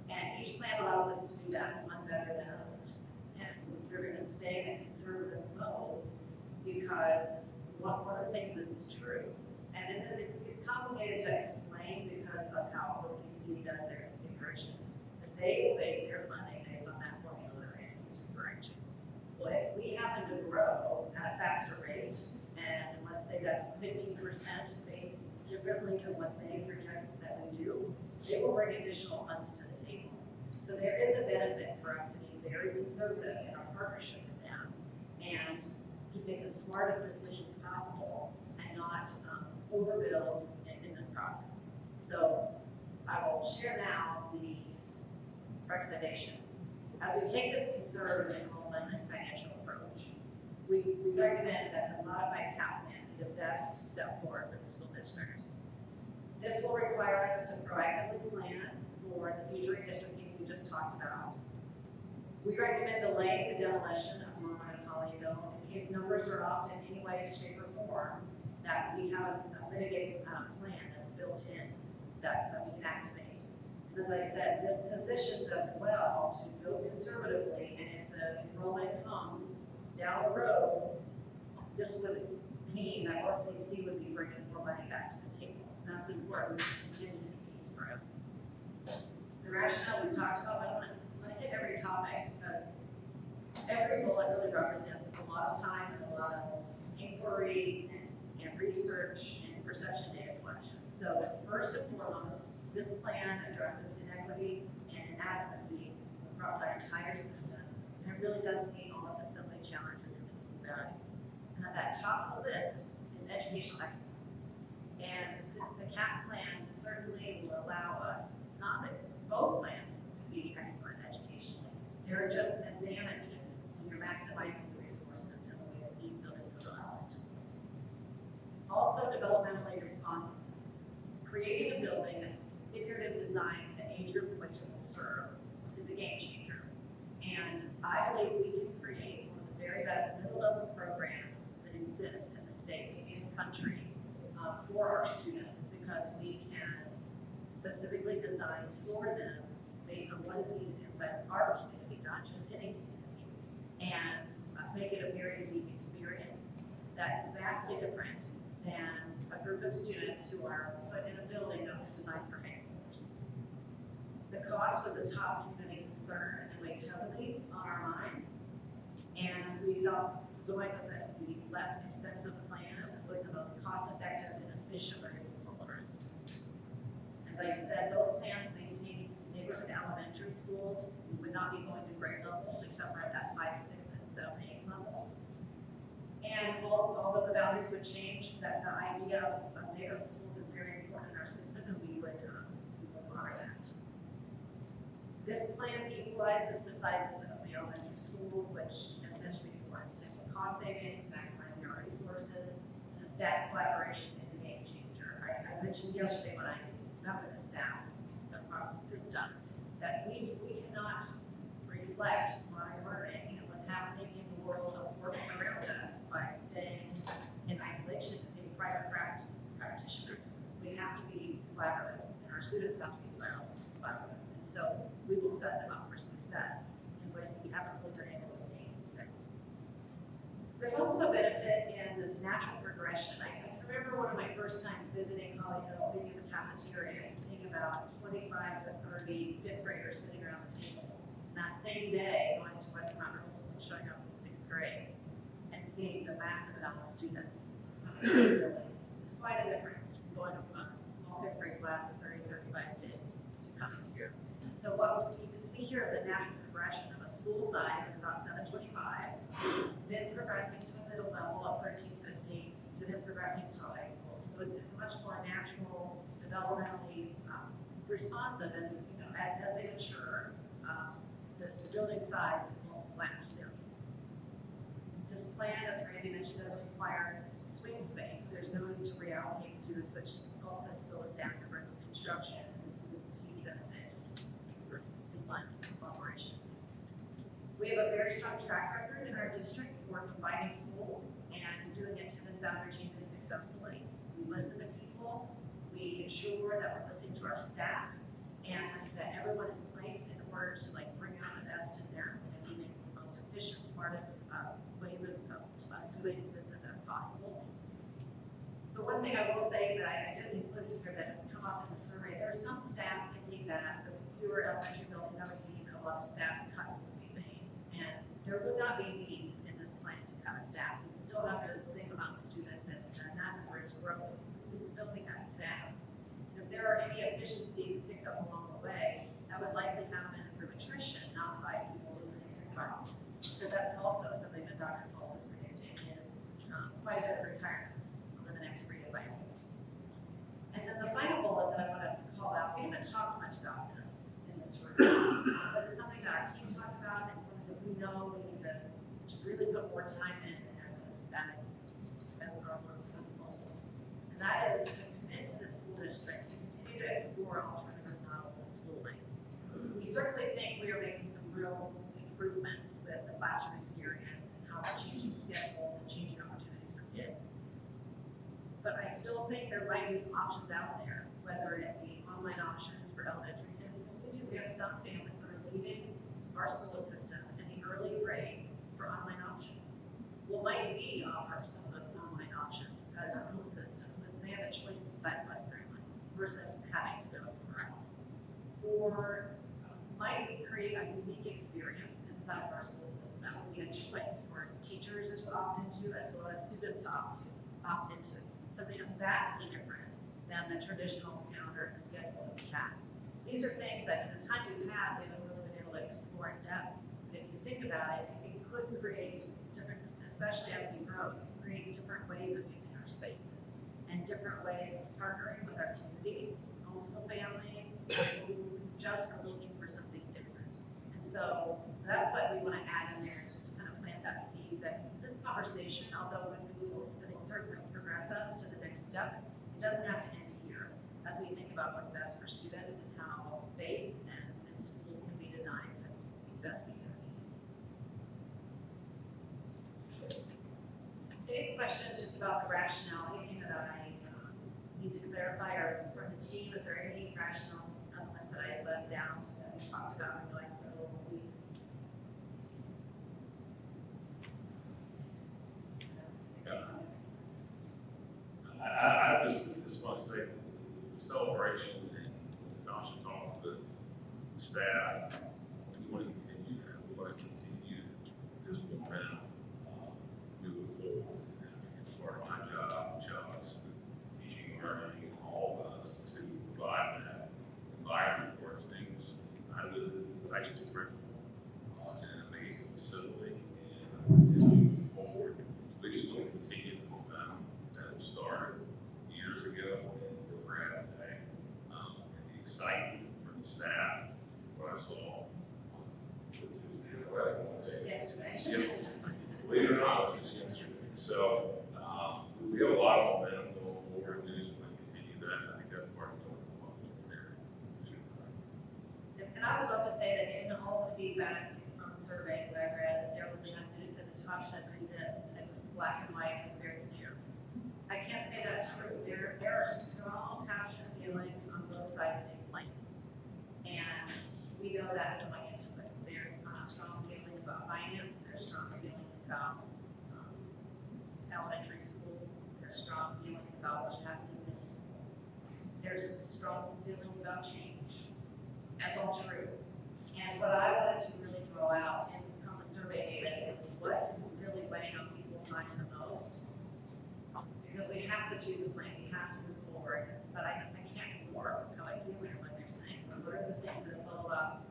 and each plan allows us to do that one better than others. And we're gonna stay in a conservative mode because one of the things that's true, and it's complicated to explain because of how OCC does their configurations, but they will base their funding based on that formula that Randy was referring to. Well, if we happen to grow at a faster rate, and let's say that's 15% based differently than what they project that we do, they will bring additional funds to the table. So there is a benefit for us to be very conservative in our partnership with them and to make the smartest decisions possible and not overbuild in this process. So I will share now the recommendation. As we take this conservative enrollment and financial approach, we recommend that the modified cap plan be the best step forward for the school district. This will require us to proactively plan for the future redistricting we just talked about. We recommend delaying the demolition of Clermont and Hollyville in case numbers are off in any way, shape, or form, that we have a mitigating plan that's built in that we can activate. And as I said, this positions us well to build conservatively, and if the enrollment comes down the road, this would mean that OCC would be bringing more money back to the table. And that's an important contingency piece for us. The rationale we talked about, I want to hit every topic because every bullet really represents a lot of time and a lot of inquiry and research and perception data collection. So first and foremost, this plan addresses inequity and inadequacy across our entire system. And it really does meet all of the assembly challenges and values. And at that top of the list is educational excellence. And the CAP plan certainly will allow us, not that both plans will be excellent educationally. There are just advantages when you're maximizing the resources in the way that these buildings will allow us to. Also, developmentally responsiveness. Creating a building that's configured and designed for the age group in which it will serve is a game changer. And I believe we can create one of the very best middle-level programs that exist in the state and in the country for our students, because we can specifically design for them based on what is needed inside our community, not just any community, and make it a very unique experience that is vastly different than a group of students who are put in a building that was designed for high schoolers. The cost was a top community concern and weighed heavily on our minds, and we felt going with the less expensive plan was the most cost-effective and efficient way to move forward. As I said, both plans maintain neighborhood elementary schools. We would not be going to grade levels except for at that 5, 6, and 7, 8 level. And although the boundaries would change, that the idea of neighborhood schools is very important in our system, and we would honor that. This plan equalizes the sizes of the elementary school, which, as mentioned before, potential cost savings, maximizing our resources, and staff collaboration is a game changer. I mentioned yesterday when I met with the staff across the system that we cannot reflect modern learning and what's happening in the world of working around us by staying in isolation and being private practitioners. We have to be collaborative, and our students have to be collaborative. And so we will set them up for success in ways that we haven't really been able to attain yet. There's also a benefit in this natural progression. I can remember one of my first times visiting Hollyville, being in the cafeteria and seeing about 25 to 30 fifth graders sitting around the table. And that same day, going to West Clermont Middle School, showing up in 6th grade, and seeing the massive amount of students coming to this building. It's quite a difference from going from a small 5th grade class of 30, 35 kids to coming here. So what you can see here is a natural progression of a school size of about 725, then progressing to a middle level of 1350, to then progressing to a high school. So it's much more natural, developmentally responsive, and as they mature, the building size will match their needs. This plan, as Randy mentioned, doesn't require swing space. There's no need to reallocate students, which also slows down the rate of construction. This is a huge benefit, just for seamless operations. We have a very strong track record in our district for combining schools and doing attendance boundary changes successfully. We listen to people, we ensure that we're listening to our staff, and that everyone is placed in order to bring out the best in their efficient, smartest ways of doing business as possible. But one thing I will say that I didn't include here that has come up in the survey, there are some staff thinking that the fewer elementary buildings that would mean a lot of staff cuts would be made. And there would not be needs in this plan to cut staff. We'd still have the same amount of students and that number is growing, so we'd still be cut staff. And if there are any efficiencies picked up along the way, that would likely happen through attrition, not by people losing their jobs. Because that's also something that Dr. Pulse is predicting is quite a bit of retirements over the next 3 to 5 years. And then the final bullet that I want to call out, we haven't talked much about this in this room, but it's something that our team talked about and something that we know we need to really put more time in as our work unfolds. And that is to commit to the school district to continue to explore alternative models of schooling. We certainly think we are making some real improvements with the classroom experience and how we're changing schedules and changing opportunities for kids. But I still think there might be some options out there, whether it be online options for elementary kids, because we have some families that are leaving our school system in the early grades for online options. Well, might we offer some of those online options inside our own system so they have a choice inside West Clermont versus having to go somewhere else? Or might we create a unique experience inside of our school system that would be a choice for teachers to opt into as well as students to opt into? Something that's vastly different than the traditional calendar and schedule that we have. These are things that in the time we've had, we haven't really been able to explore in depth. But if you think about it, it could create different, especially as we grow, create different ways of using our spaces and different ways of partnering with our community, homeschool families who just are looking for something different. And so that's what we want to add in there, is just to kind of plant that seed that this conversation, although we will certainly progress us to the next step, it doesn't have to end here as we think about what's best for students and how space and schools can be designed to best meet their needs. Any questions just about the rationale, anything that I need to clarify, or from the team, is there any rational element that I left out that we talked about in the last several weeks? I just want to say, the celebration, and Natasha talked with the staff, we want to continue that. We want to continue this momentum moving forward. It's part of my job, jobs with teaching, learning, and all of us to provide that environment for things. I live in actually principal in an amazing facility, and continue to move forward. We just want to continue the momentum that was started years ago and where we're at today. And the excitement from the staff, what I saw on Tuesday, Just yesterday. yes, believe it or not, it was just yesterday. So we have a lot of momentum going forward, and we just want to continue that. I think that's part of what we're there. And I would love to say that in all the feedback from the surveys that I read, there was a message that said, Natasha, do this, and it was black and white, it was very clear. I can't say that's true. There are strong passion feelings on both sides of these lanes. And we know that going into it. There's strong feelings about finance, there's strong feelings about elementary schools, there's strong feelings about what's happening in middle school. There's strong feelings about change. That's all true. And what I wanted to really draw out from the survey data is what is really weighing on people's minds the most. Because we have to choose a plan, we have to move forward, but I can't ignore how I feel here when they're saying, so what are the things that blow up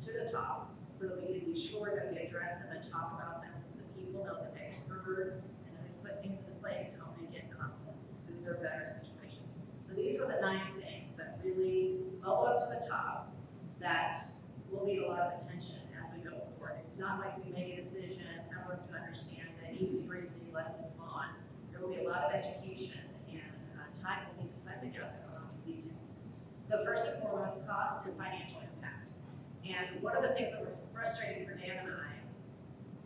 to the top, so that we can be sure that we address them and talk about them, so that people know that they've heard, and that we put things in place to help them get confidence, smooth or better situation. So these are the 9 things that really bubble up to the top that will need a lot of attention as we go forward. It's not like we make a decision, everyone's gonna understand that easy breezy, let's move on. There will be a lot of education and time will be spent together on these details. So first and foremost, cost and financial impact. And one of the things that were frustrating for Dan and I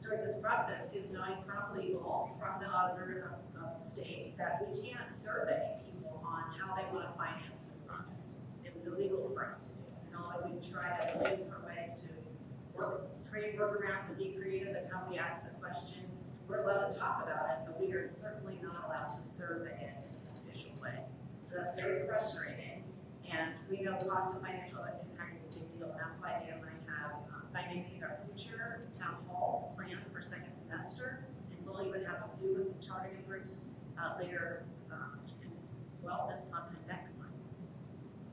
during this process is knowing from legal, from the auditor of the state, that we can't survey people on how they want to finance this project. It was illegal for us to do it. And although we tried a million different ways to work create workarounds and be creative in how we ask the question. We're allowed to talk about it, but we are certainly not allowed to survey it in an official way. So that's very frustrating. And we know cost of financial impact is a big deal, and that's why Dan and I have financing our future town halls planned for second semester. And we'll even have a few with some targeted groups later this month and next month.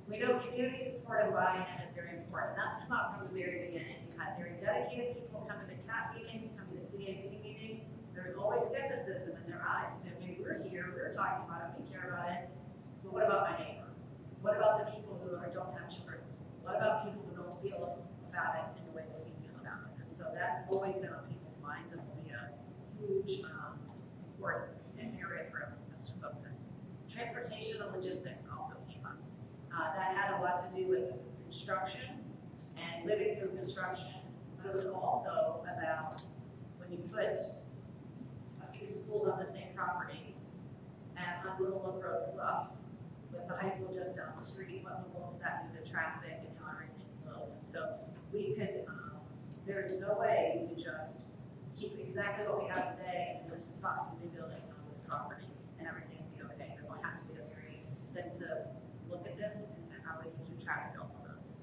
We know community support and buy-in is very important. That's come up from the very beginning. We've had very dedicated people coming to CAP meetings, coming to CAC meetings. There's always skepticism in their eyes. So, okay, we're here, we're talking about it, we care about it, but what about my neighbor? What about the people who don't have children? What about people who don't feel about it in the way that we feel about it? And so that's always been on people's minds and will be a huge, important area for us to focus. Transportation and logistics also came up. That had a lot to do with construction and living through construction, but it was also about when you put a few schools on the same property and on Little Oak Road Bluff, with the high school just down the street, what in the world does that do to traffic and how everything flows? And so we could, there is no way we could just keep exactly what we have today and just put some new buildings on this property and everything will be okay. There will have to be a very extensive look at this and how we can keep track of all of those.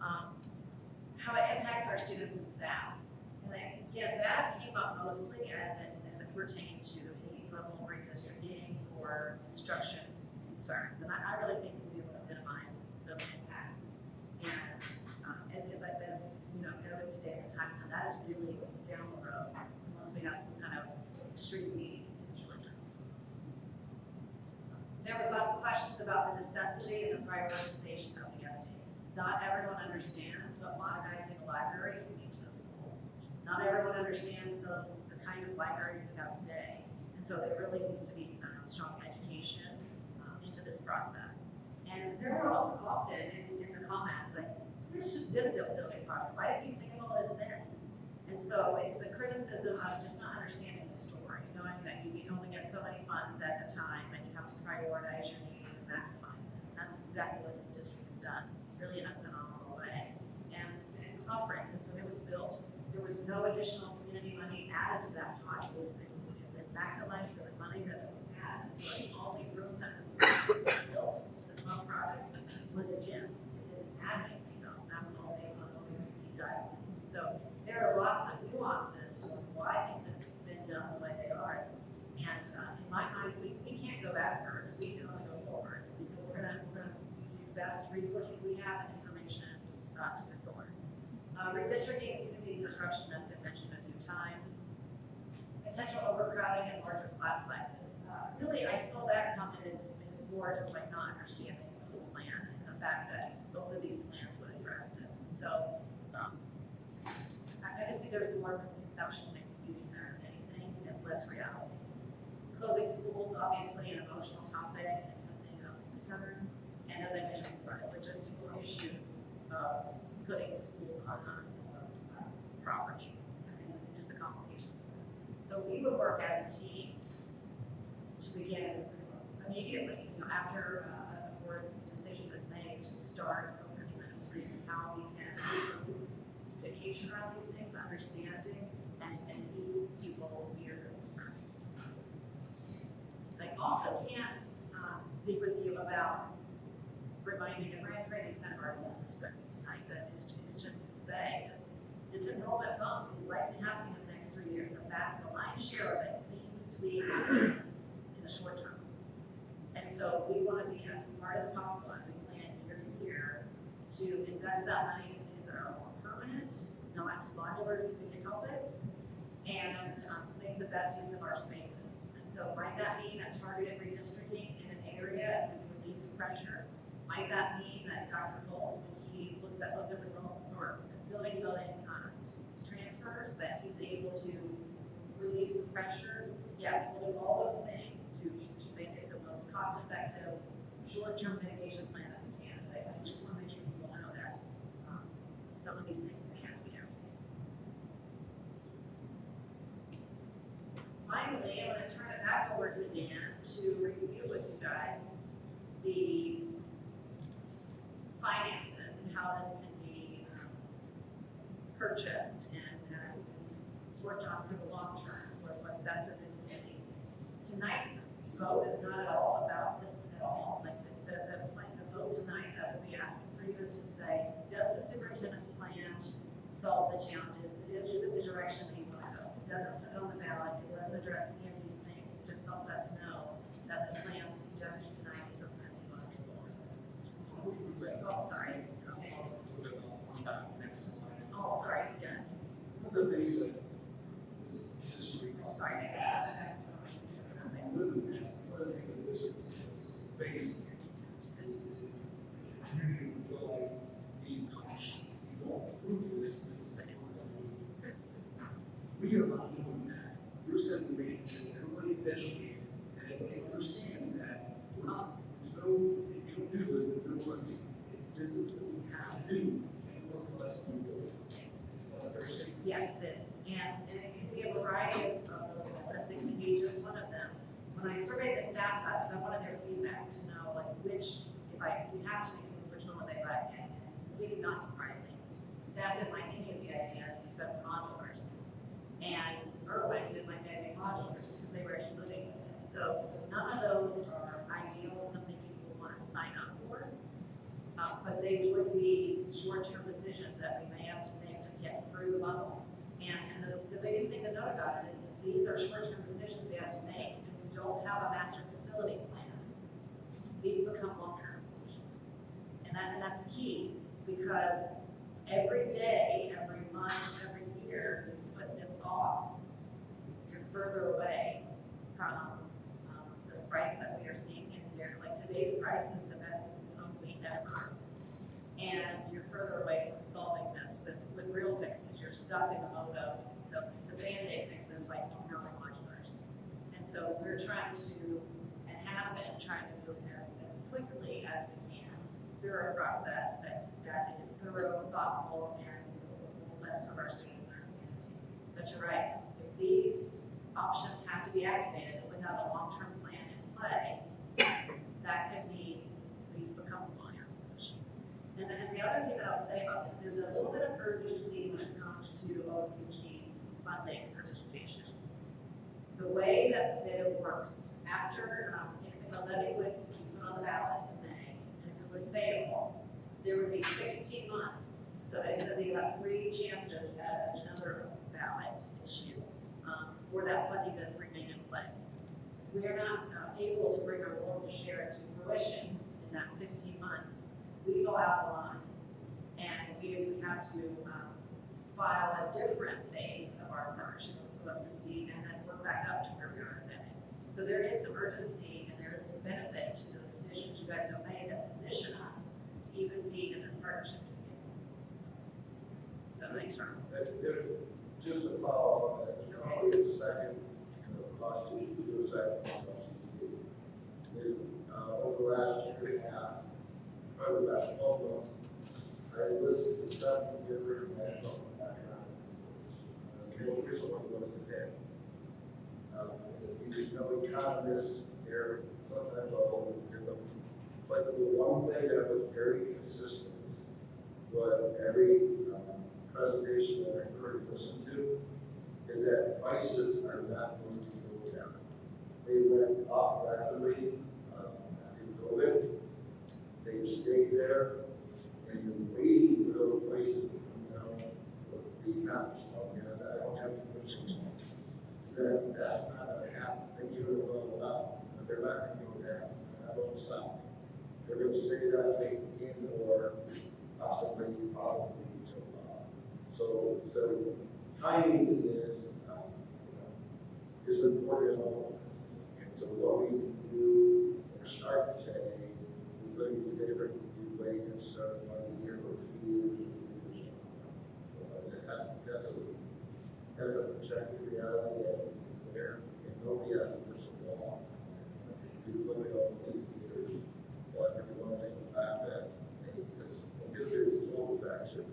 How it impacts our students and staff. And again, that came up mostly as it pertained to any level of redistricting or construction concerns, and I really think we'll be able to minimize those impacts. And as you know, noted today, the time that is really down the road, unless we have some kind of extreme need in the short term. There was lots of questions about the necessity and the prioritization of the updates. Not everyone understands what modernizing a library can mean to a school. Not everyone understands the kind of libraries we have today, and so there really needs to be some strong education into this process. And there were also often in the comments like, "This just did a building project. Why didn't you think of all this then?" And so it's the criticism of just not understanding the story, knowing that you only get so many funds at a time, and you have to prioritize your needs and maximize them. And that's exactly what this district has done, really in a phenomenal way. And conference, and so it was built. There was no additional community money added to that pot. It was maximized for the money that it was had. And so the only room that was built to the club project was a gym. It didn't add anything else. And that was all based on OCC guidelines. And so there are lots of nuances to why things have been done the way they are. And in my mind, we can't go backwards. We can only go forwards. And so we're gonna use the best resources we have and information to move forward. Redistricting and community disruption has been mentioned a few times. Potential overcrowding and larger class sizes. Really, I saw that comment as more just like not understanding the full plan and the fact that both of these plans would address this. And so, I just think there's more misconception and confusion there than anything, and less reality. Closing schools, obviously, an emotional topic and something of concern. And as I mentioned before, logistical issues of putting schools on us property and just the complications of it. So we would work as a team to begin immediately, after a board decision was made, to start focusing on reason how we can improve communication around these things, understanding, and ease people's fears and concerns. I also can't speak with you about reminding and creating kind of our script tonight. That it's just to say this enrollment bump is likely happening in the next 3 years. In fact, the lion's share of it seems to be in the short term. And so we want to be as smart as possible and we plan year to year to invest that money in things that are more permanent, not modulars if we can help it, and make the best use of our spaces. And so might that mean a targeted redistricting in an area with release pressure? Might that mean that Dr. Foltz, when he looks at what different building transfers, that he's able to relieve some pressure? Yes, we'll do all those things to make it the most cost-effective, short-term mitigation plan that we can. But I just want to make sure people know that some of these things may have to be everything. Finally, I'm going to turn it back over to Dan to review with you guys the finances and how this can be purchased and worked on for the long term, for what's best for this community. Tonight's vote is not at all about this at all. Like the vote tonight that will be asking for you is to say, does the superintendent's plan solve the challenges? Is it the direction that you want to go? It doesn't put it on the ballot. It doesn't address any of these things. It just helps us know that the plan suggested tonight is the plan we want to move forward. Oh, sorry. Next slide. Oh, sorry. Yes. One of the things that this district. Sorry. One of the things that this is facing is the community will feel like being pushed. You don't approve this is we are not doing that. We're simply making sure everybody's educated and everybody understands that we're not, so if you don't do this, then there was, this is what we have to do in order for us to move forward. Is that fair statement? Yes, it is. And it can be a variety of those methods. It can be just one of them. When I surveyed the staff, because I wanted their feedback to know like which, if you have to make which one would they like, and really not surprising. Staff didn't like any of the ideas except modulars. And Irwin didn't like the idea of modulars because they were actually living with it. So none of those are ideal, something people want to sign up for. But they would be short-term decisions that we may have to make to get through the bubble. And the biggest thing to note about it is that these are short-term decisions we have to make, and we don't have a master facility plan. These become long-term solutions. And that's key, because every day, every month, every year, you put this off, you're further away from the price that we are seeing in here. Like today's price is the best it's going to be ever. And you're further away from solving this with real fixes. You're stuck in the mode of the Band-Aid fixes like building modulars. And so we're trying to, and have been trying to move as quickly as we can through a process that is thorough, thoughtful, and will less of our students in our community. But you're right, if these options have to be activated without a long-term plan in play, that could be, these become long-term solutions. And then the other thing that I'll say about this, there's a little bit of urgency when it comes to OCC's funding participation. The way that it works, after, if a levy would be put on the ballot in May, and if it would fail, there would be 16 months. So it would be about 3 chances at another ballot issue for that funding to remain in place. We are not able to bring our local share to fruition in that 16 months. We fall out of line, and we have to file a different phase of our partnership with OCC and then work back up to where we are today. So there is some urgency and there is some benefit to the decisions you guys have made that position us to even be in this partnership together. So thanks, Ron. Just to follow on that, probably a second cost issue to a second is, over the last year and a half, probably the last 12 months, I listed 7 different national background. The most recent one was today. You know, economists, they're sometimes all over them. But the one thing that was very consistent was every presentation that I heard listened to is that prices are not going to go down. They went up rapidly after COVID. They stayed there, and you're waiting for those prices to come down. The economists tell me that I don't have to push them. That's not going to happen. Things are going to level out, but they're not going to go down. That won't stop. They're going to stay that way in or possibly probably until so timing is important in all of this. So what we can do or start today, we look at the different ways and start 1 year or 2 years or 3 years. That's a projected reality that is there, and nobody has a crystal ball. We look at all the indicators, but everyone makes the fact that because there's no action.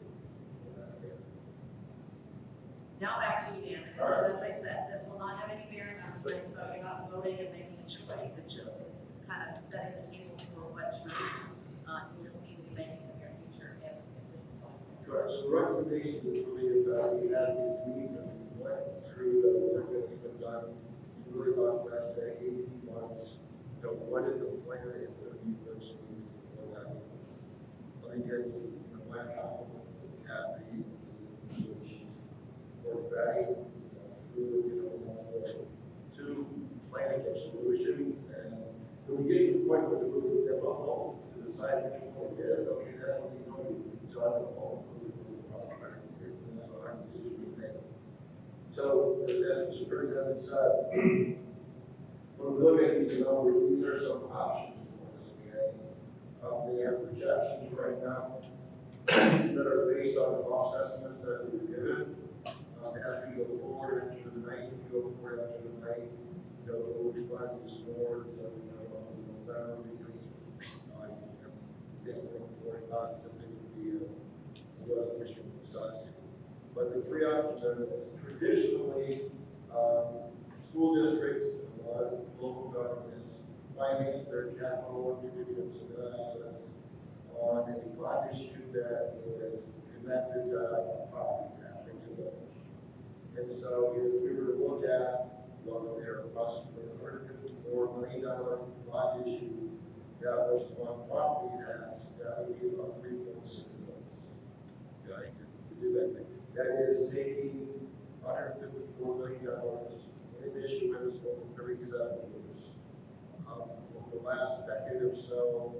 Now back to you, Dan. Right. As I said, this will not have any bearing on tonight's vote. You're not voting and making a choice. It just is kind of setting the table for what you will be making in your future if this is going forward. so the recommendation is really about, we had these meetings and we went through the work that we've been done, really about the last 18 months. You know, what is the plan in the universities for that? Let me get the plan out. We have the for value through, you know, to planning a solution, and when we get to the point where it's really difficult to decide which one it is, okay, that's when you know you talk about our decision to make. So, as the superintendent said, when we look at these numbers, these are some options for us. Okay? They have projections right now that are based on the cost estimates that we were given. As we go forward into the night, if you go forward after the night, you know, which one is more, so you know, better between, getting more positive, it would be a resolution of society. But the three options are this. Traditionally, school districts, a lot of local governments finance their capital improvements and their assets on a bond issue that is connected to property tax into it. And so if we were to look at what their approximately $154 million bond issue that was on property tax, that would be about $3.6 million. Okay, to do that. That is taking $154 million in issuance over 37 years. Over the last decade or so,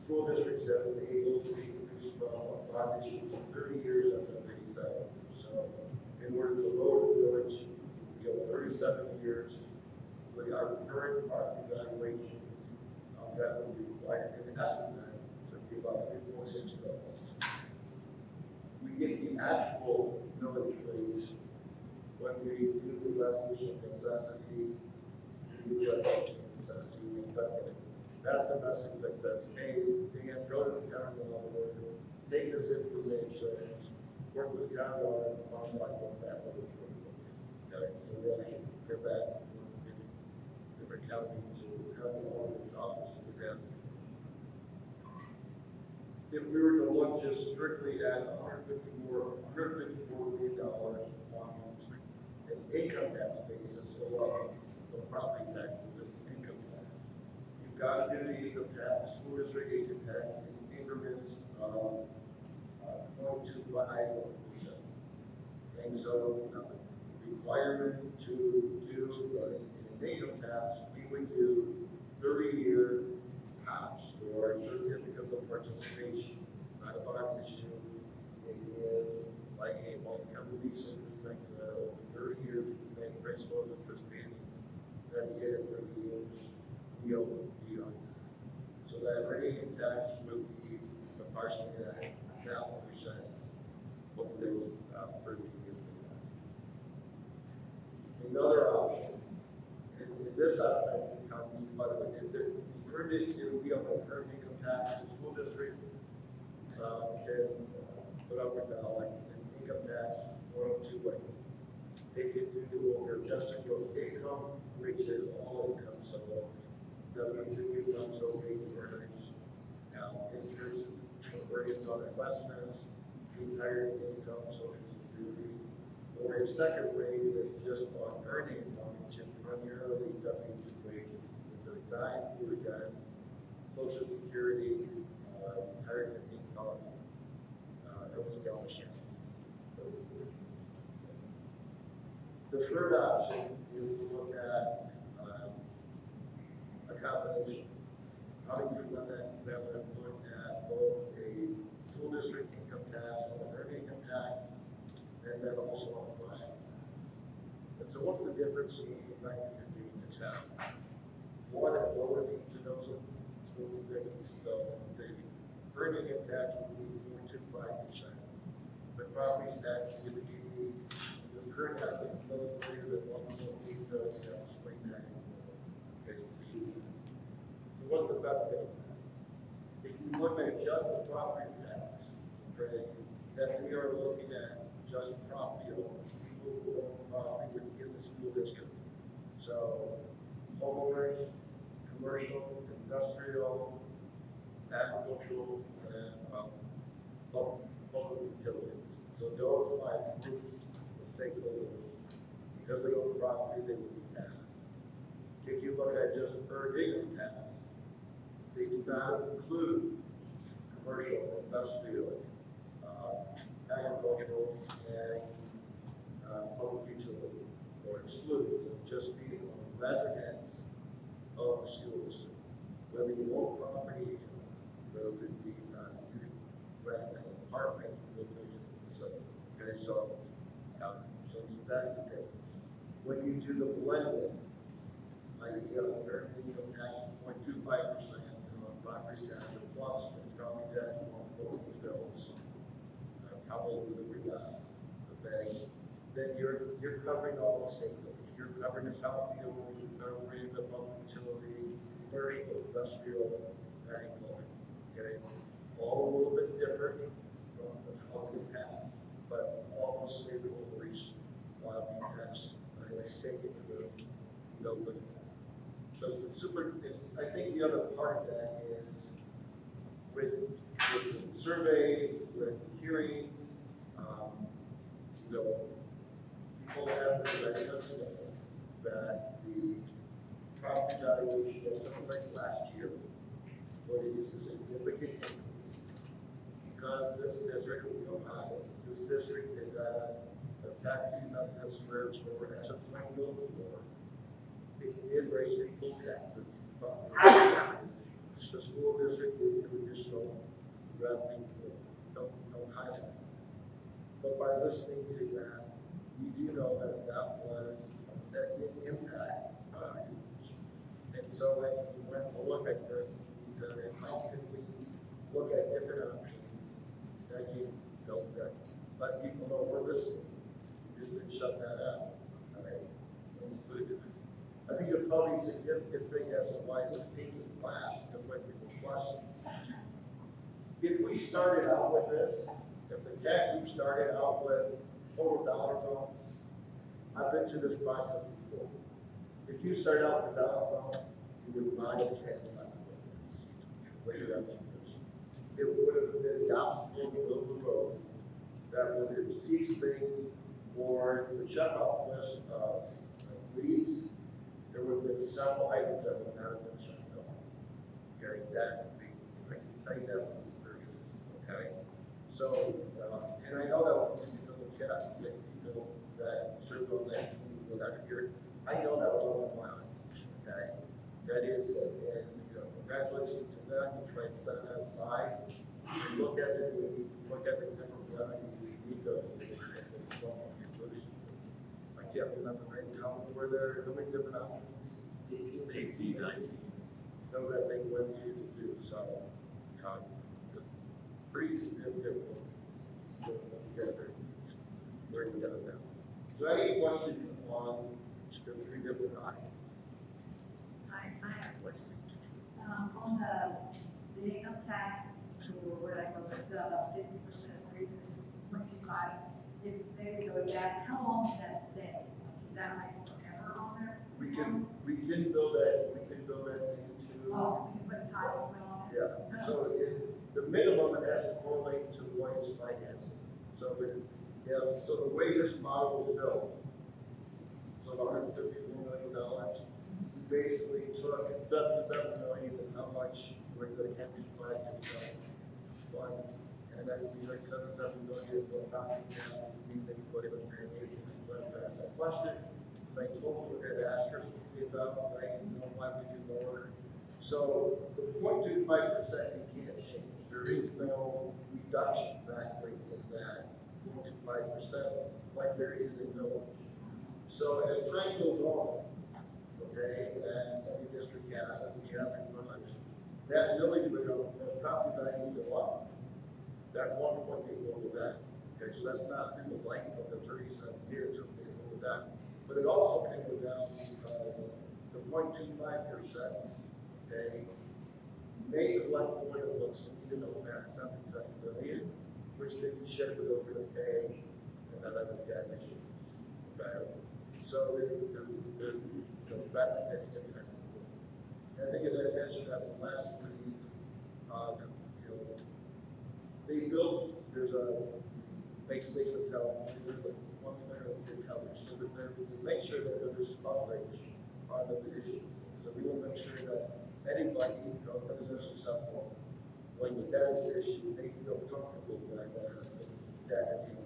school districts have been able to increase from bond issues 30 years up to 37 years. So, in order to load the village, we go 37 years with our current market valuation, that would be required in an estimate to be about $3.6 million. We get the actual millage rates when we do the resolution of necessity, but that's the message that says, hey, Dan, go to the county level, take this information, work with the county on it, find out what that was. Okay, so we actually get back in different counties or county auditor's office to them. If we were to look just strictly at $154 million on an income tax basis, so the property tax is income tax. You've got to do the income tax, school district income tax in increments of 0.25%. And so the requirement to do an income tax, we would do 30-year tops or certificates of participation. It's not a bond issue. It is like a multi-company lease with respect to 30 years, you make principal and interest payments. Then you get it 30 years, you owe. So that earning tax will be approximately at 0.5%. What those 30 years. Another option, in this option, by the way, is that the earned, it will be on the earned income tax, the school district can put up or down like an income tax one of two ways. They can do over adjusted gross income, which is all income, so W2 income, so earnings. Now, interest, earnings on investments, retired income, social security. Or a second rate is just on earning income, which is primarily W2 wages. The time you got social security, retirement income, everything else. The third option is to look at a combination. How do you run that together? Look at both a school district income tax, or earned income tax, and then also on the plan. And so what's the difference in the effect of being the town? One at lower each of those little things. So the earned income tax would be 0.25%. But property tax would be the current tax is no greater than 1.8 million, explain that. Okay. So what's the benefit of that? If you look at just the property tax, okay, then we are looking at just property owners, people who own property within the school district. So homeowners, commercial, industrial, agricultural, and notify groups of stakeholders because they own property they would be taxed. If you look at just per acre tax, they do not include commercial, industrial, agricultural, and public utility, or exclude, so just being on residents of the school district. Whether you own property, whether it be you rent an apartment, so okay, so that's the difference. When you do the blending, like earned income tax 0.25% on property tax plus the property tax on both bills, coupled with the rehab, okay, then you're covering all the stakeholders. You're covering the South Field, you're covering the public utility, commercial, industrial, agriculture. Okay, all a little bit different from how we have, but all the stakeholders because they say it to the so the super. I think the other part of that is with surveys, with hearings, people have the recognition that the property valuation that took place last year was a significant increase because this district, Ohio, this district is at a taxing mechanism where as a plan goes forward, it did raise people's taxes. The school district did additional revenue don't hide that. But by listening to that, we do know that that did impact and so when we went to look at this, we said, how can we look at different options that you don't get? Let people know we're listening. We just didn't shut that out. I think it's probably a significant thing as to why this page is last and when people question. If we started out with this, if the tax group started out with total dollar amounts, I've been through this process before. If you start out with dollar amount, you would not have had it would have been the opposite of the road that would have ceased things or the checkoff list of leads. There would have been several items that would not have been checked off. Okay, that's the big, I can tell you that from experience. Okay, so, and I know that was because of chat, people that served on that team, whatever here. I know that was all my own. Okay, that is, and congratulations to them. You try to set that aside. You look at it, look at the different revenues, you go. I can't remember right now where there how many different options. 18, 19. So that they went to do so. Pretty significant. Very together now. So any questions on the three different items? I have a question. On the income tax, or whatever, the 50% increase, 25, if they go down, how long does that stay? Is that like forever on there? We can build that into. Oh, you put time limit on it? Yeah, so the minimum it has to correlate to what is financing. So so the way this model was built, so the $154 million, we basically took $77 million and how much we're going to have to buy one, and then we like $77 million for property tax, we think whatever that question. Like told we're going to ask for about, right? You know why we do more. So the 0.25% you can't change. There is no reduction factor in that 0.25%, like there is in village. So as time goes on, okay, and every district has, and we have in village, that village will go, the property value will go up. That 1 point will go back. Okay, so that's not in the life of the 37 years of it will go back. But it also can go down because the 0.25%, okay, may collect more than what's needed over that 77 billion, which can be shifted over to pay another debt issue. Okay, so there's benefit to that. I think as I mentioned at the last meeting, they built, there's a make statements out, one winner of the coverage, so that we make sure that there's coverage on the issue. So we will make sure that anybody, you know, that is successful, when with that issue, they feel comfortable that, you know,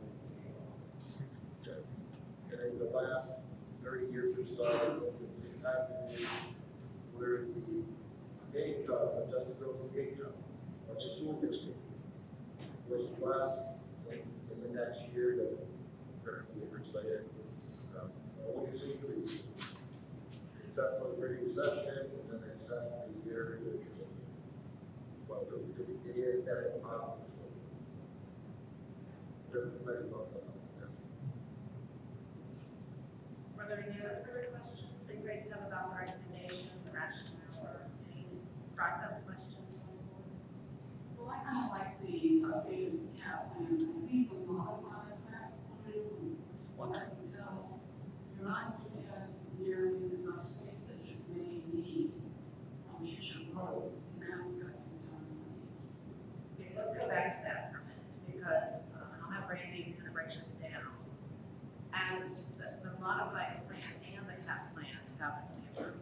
and in the last 30 years or so, this happened where the gate adjusted growth gate of the school district was less in the next year that currently we're cited. Only 6 degrees. Except for the Great Recession, and then the second year, well, because it is that impossible. So, doesn't matter about that. Were there any other further questions that you guys have about the recommendation, the rationale, or any process questions on the board? Well, I kind of like the updated cap plan. I think the modified cap plan, what I can tell, you're not going to have nearly enough space that you may need on future growth, and that's a concern for me. Okay, so let's go back to that for a minute, because I'll have Randy kind of break this down. As the modified plan and the cap plan have a major,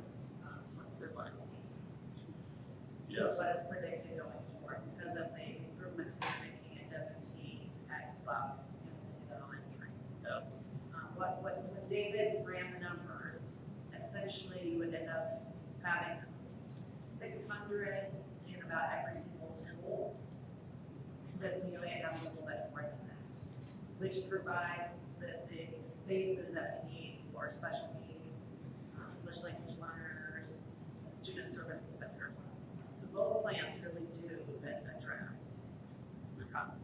Yes. what is predicted going forward because of the improvements we're making at WT, at Club, and the elementary. So, when David ran the numbers, essentially you would end up having 600 in about every single school, but we only have a little bit more than that, which provides the spaces that we need for special needs, English language learners, student services that we're. So both plans really do address the problem.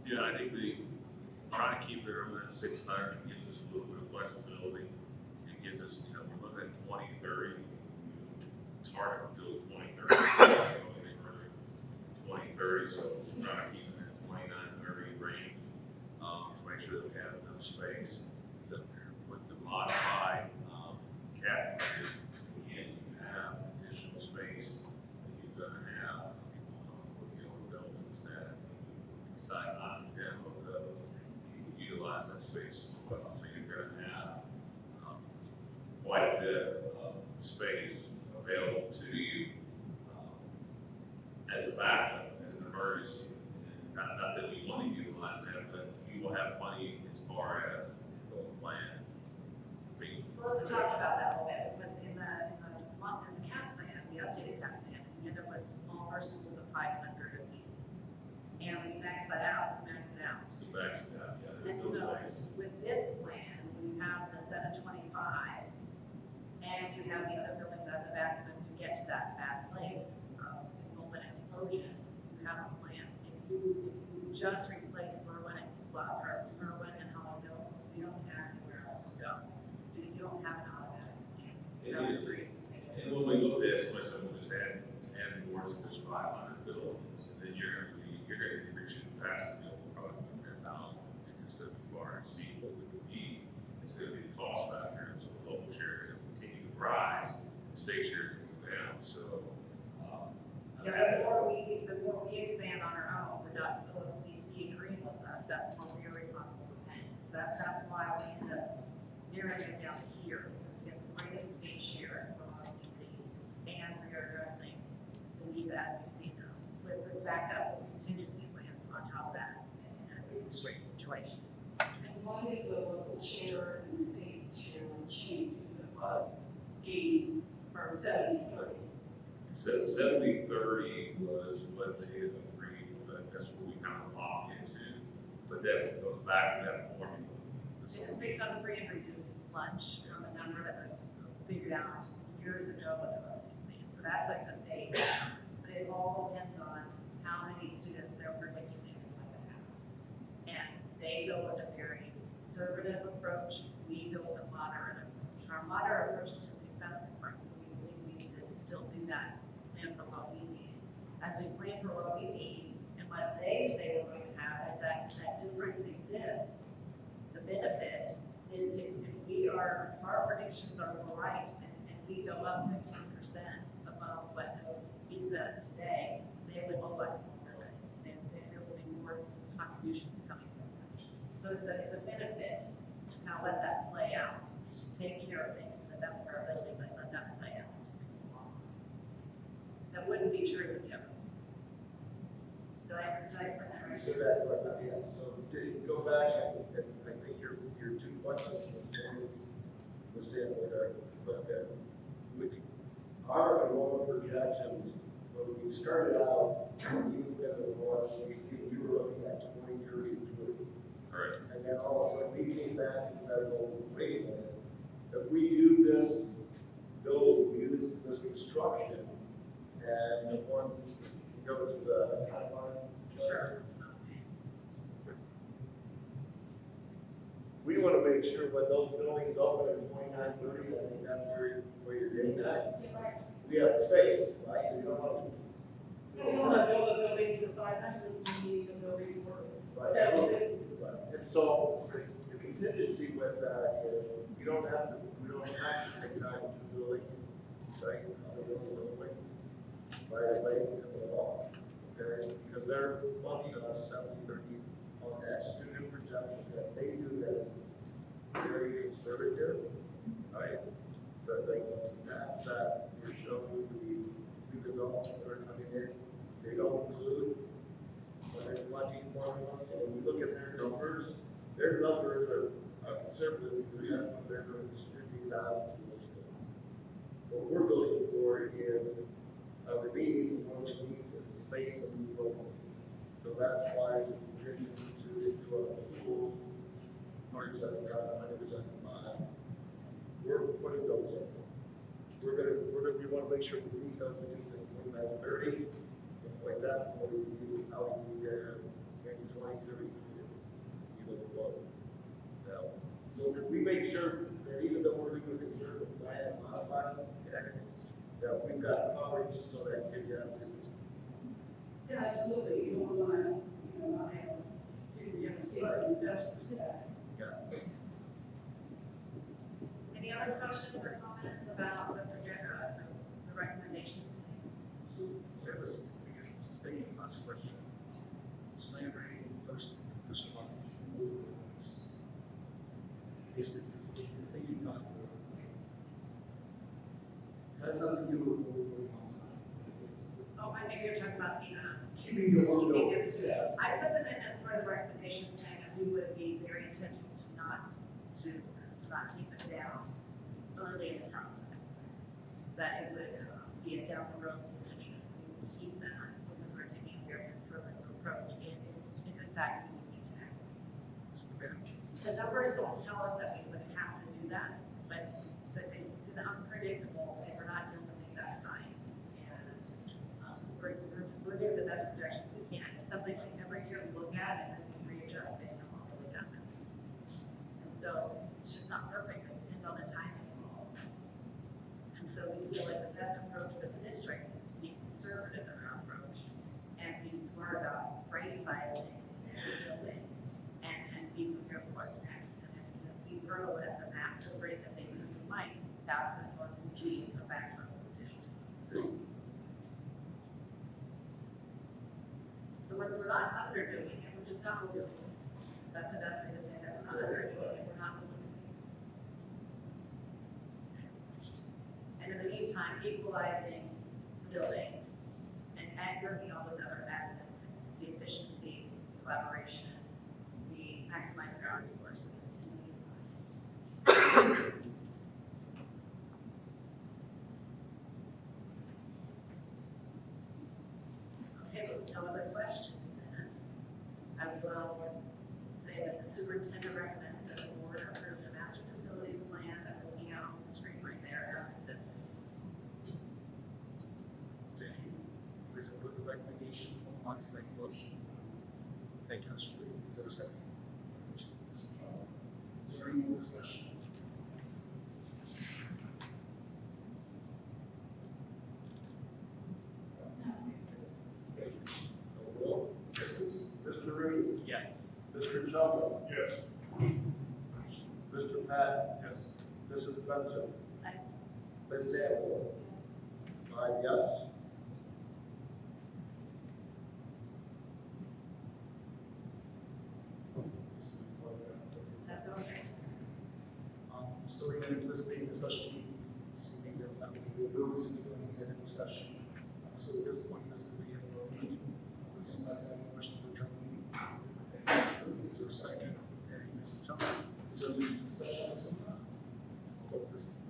Yeah, I think trying to keep everyone at 600 gives us a little bit of flexibility. It gives us, you know, we're looking at 2030. It's hard to do 2030. 2030, so we're trying to keep it in the 29-30 range to make sure that we have enough space. With the modified cap budget, again, you have additional space that you're going to have with the older buildings that you decide not to demo those. You can utilize that space well, so you're going to have quite a bit of space available to you as a backup, as an emergency. Not that we want to utilize that, but you will have money as far as the plan. So let's talk about that a little bit, because in the cap plan, the updated cap plan, we end up with small schools of 500 apiece. And when you max that out, you max it out. So back to that, yeah. And those so things. with this plan, when you have the 725, and you have the other buildings as a backup, and you get to that bad place of enrollment explosion, you have a plan. If you just replace Berlin and Club, or Berlin and Hollyville, you don't have anywhere else to go. You don't have an automatic. And when we looked at it, so we'll just add more to this 500 buildings, and then you're going to be reaching capacity of probably 10,000 instead of RC. What we would need is going to be the cost factor, so the local share will continue to rise, the state share will go down. So, Yeah, the more we expand on our own without OCC agreeing with us, that's the more we are responsible for paying. So that's why we end up narrowing it down here, because we get the greatest state share from OCC, and we are addressing the needs as we see them, with backup contingency plans on top of that in a great situation. And why did the local share and the state share change? Because it was 80 or 70-30. so 70-30 was what they had agreed with. That's what we kind of locked into. But that goes back to that formula. It's based on the free and reduced lunch, a number that was figured out years ago with the OCC. So that's like the base, but it all depends on how many students they're predicting they would like to have. And they go with a very conservative approach, so we go with a moderate approach. Our moderate approach has been successful for us, so we believe we need to still do that, plan for what we need. As we plan for what we need, and what they say we're going to have is that difference exists. The benefit is if our predictions are right and we go up 15% above what the OCC says today, they would owe us more. There will be more contributions coming from So it's a benefit. Now let that play out. Take care of things to the best of our ability, but let that play out. That wouldn't be true with the others. Did I explain that right? So that, yeah, so to go back, I think your two questions was in order, but with our enrollment projections, when we started out, you were looking at 2033. All right. And then all of a sudden we came back and said, well, wait a minute, if we do this, go use this construction, and one go to the timeline. Sure. We want to make sure when those buildings open in 2930, I think that's where you're getting at. Yeah, right. We have space, right? We don't want to. We don't want to build a building for 500, we need a building for Right. 750. And so the contingency with that is we don't have to take time to building, right? Right away in the law, okay? Because they're funding us 70-30 on that student projection that they do that very conservative, right? So they that we're showing the new developments that are coming in, they don't include when they're funding formulas. So when we look at their numbers are conservative because they're going to distribute out to the school. What we're looking for is the needs, one of the needs is the space of the building. So that's why the condition to 12 schools, 100% God, 100% mind. We're putting those in. We want to make sure we meet those needs in 2930. Like that, what we do, how we get in 2030, even below. Now, so that we make sure that even though we're doing a conservative plan and modifying that we've got coverage so that kids have things. Yeah, absolutely. You don't want to, not have a student have a secret investment. Yeah. Any other questions or comments about the the recommendation? So that was, I guess, the same as such question. Explain first one. This is the thing you got. Has something to do with Oh, I think you're talking about the, keeping the one buildings, yes. I put them in as part of the recommendation saying that we would be very intentional to not keep it down early in the process. That it would be a down the road decision. We would keep that because we're taking a very conservative approach if in fact we need to act. The numbers don't tell us that we would have to do that, but it's unpredictable and we're not doing the exact science. And we're doing the best projections we can. It's something we every year we look at and then we readjust based on what really happens. And so it's just not perfect. It depends on the timing of all of this. And so we feel like the best approach for the district is to be conservative in our approach and be smart about right sizing buildings and be prepared for what's next. And if we grow at the massive rate that they usually might, that's going to cause us to see a background competition. So we're not underdoing it, we're just not overdoing it. That's the best way to say that. We're not underdoing it, we're not overdoing it. And in the meantime, equalizing buildings and working all those other benefits, the efficiencies, collaboration, the maximizing our resources in the meantime. Okay, with no other questions then, I will say that the superintendent recommends that the board approve the master facilities plan that will be out on the screen right there as presented. Danny, please approve the recommendations on this motion. Thank you, Mr. Green. Is there a second? Is there any more discussion? Mr. Reed, Yes. Mr. Shelton, Yes. Mr. Pat, Yes. Mrs. Spencer, Nice. Ms. Samuel. 5 yes. So we're going to anticipate a special meeting, so we will that we will receive an executive session. So at this point, this is the end of our meeting. This is not a question for adjournment. Is there a second? And Mr. John, is there a meeting session?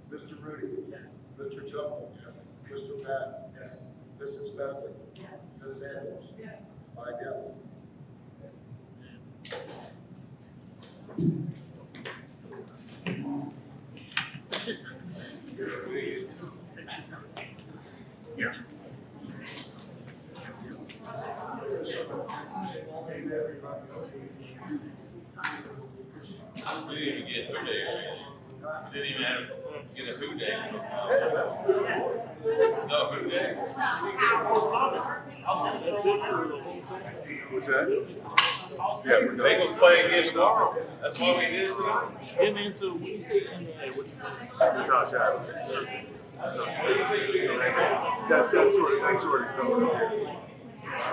Mr. Rudy. Yes. Mr. Jones. Yes. Mr. Pat. Yes. Mrs. Bentley. Yes. Ms. Daniels. Yes. I do. Yeah. We didn't even get who day. Didn't even have, get a who day. No, who day. What's that? Yeah, we're done. Bengals playing again tomorrow. That's why we did tonight. Yeah, man, so what do you say in Natasha. That sort of thing.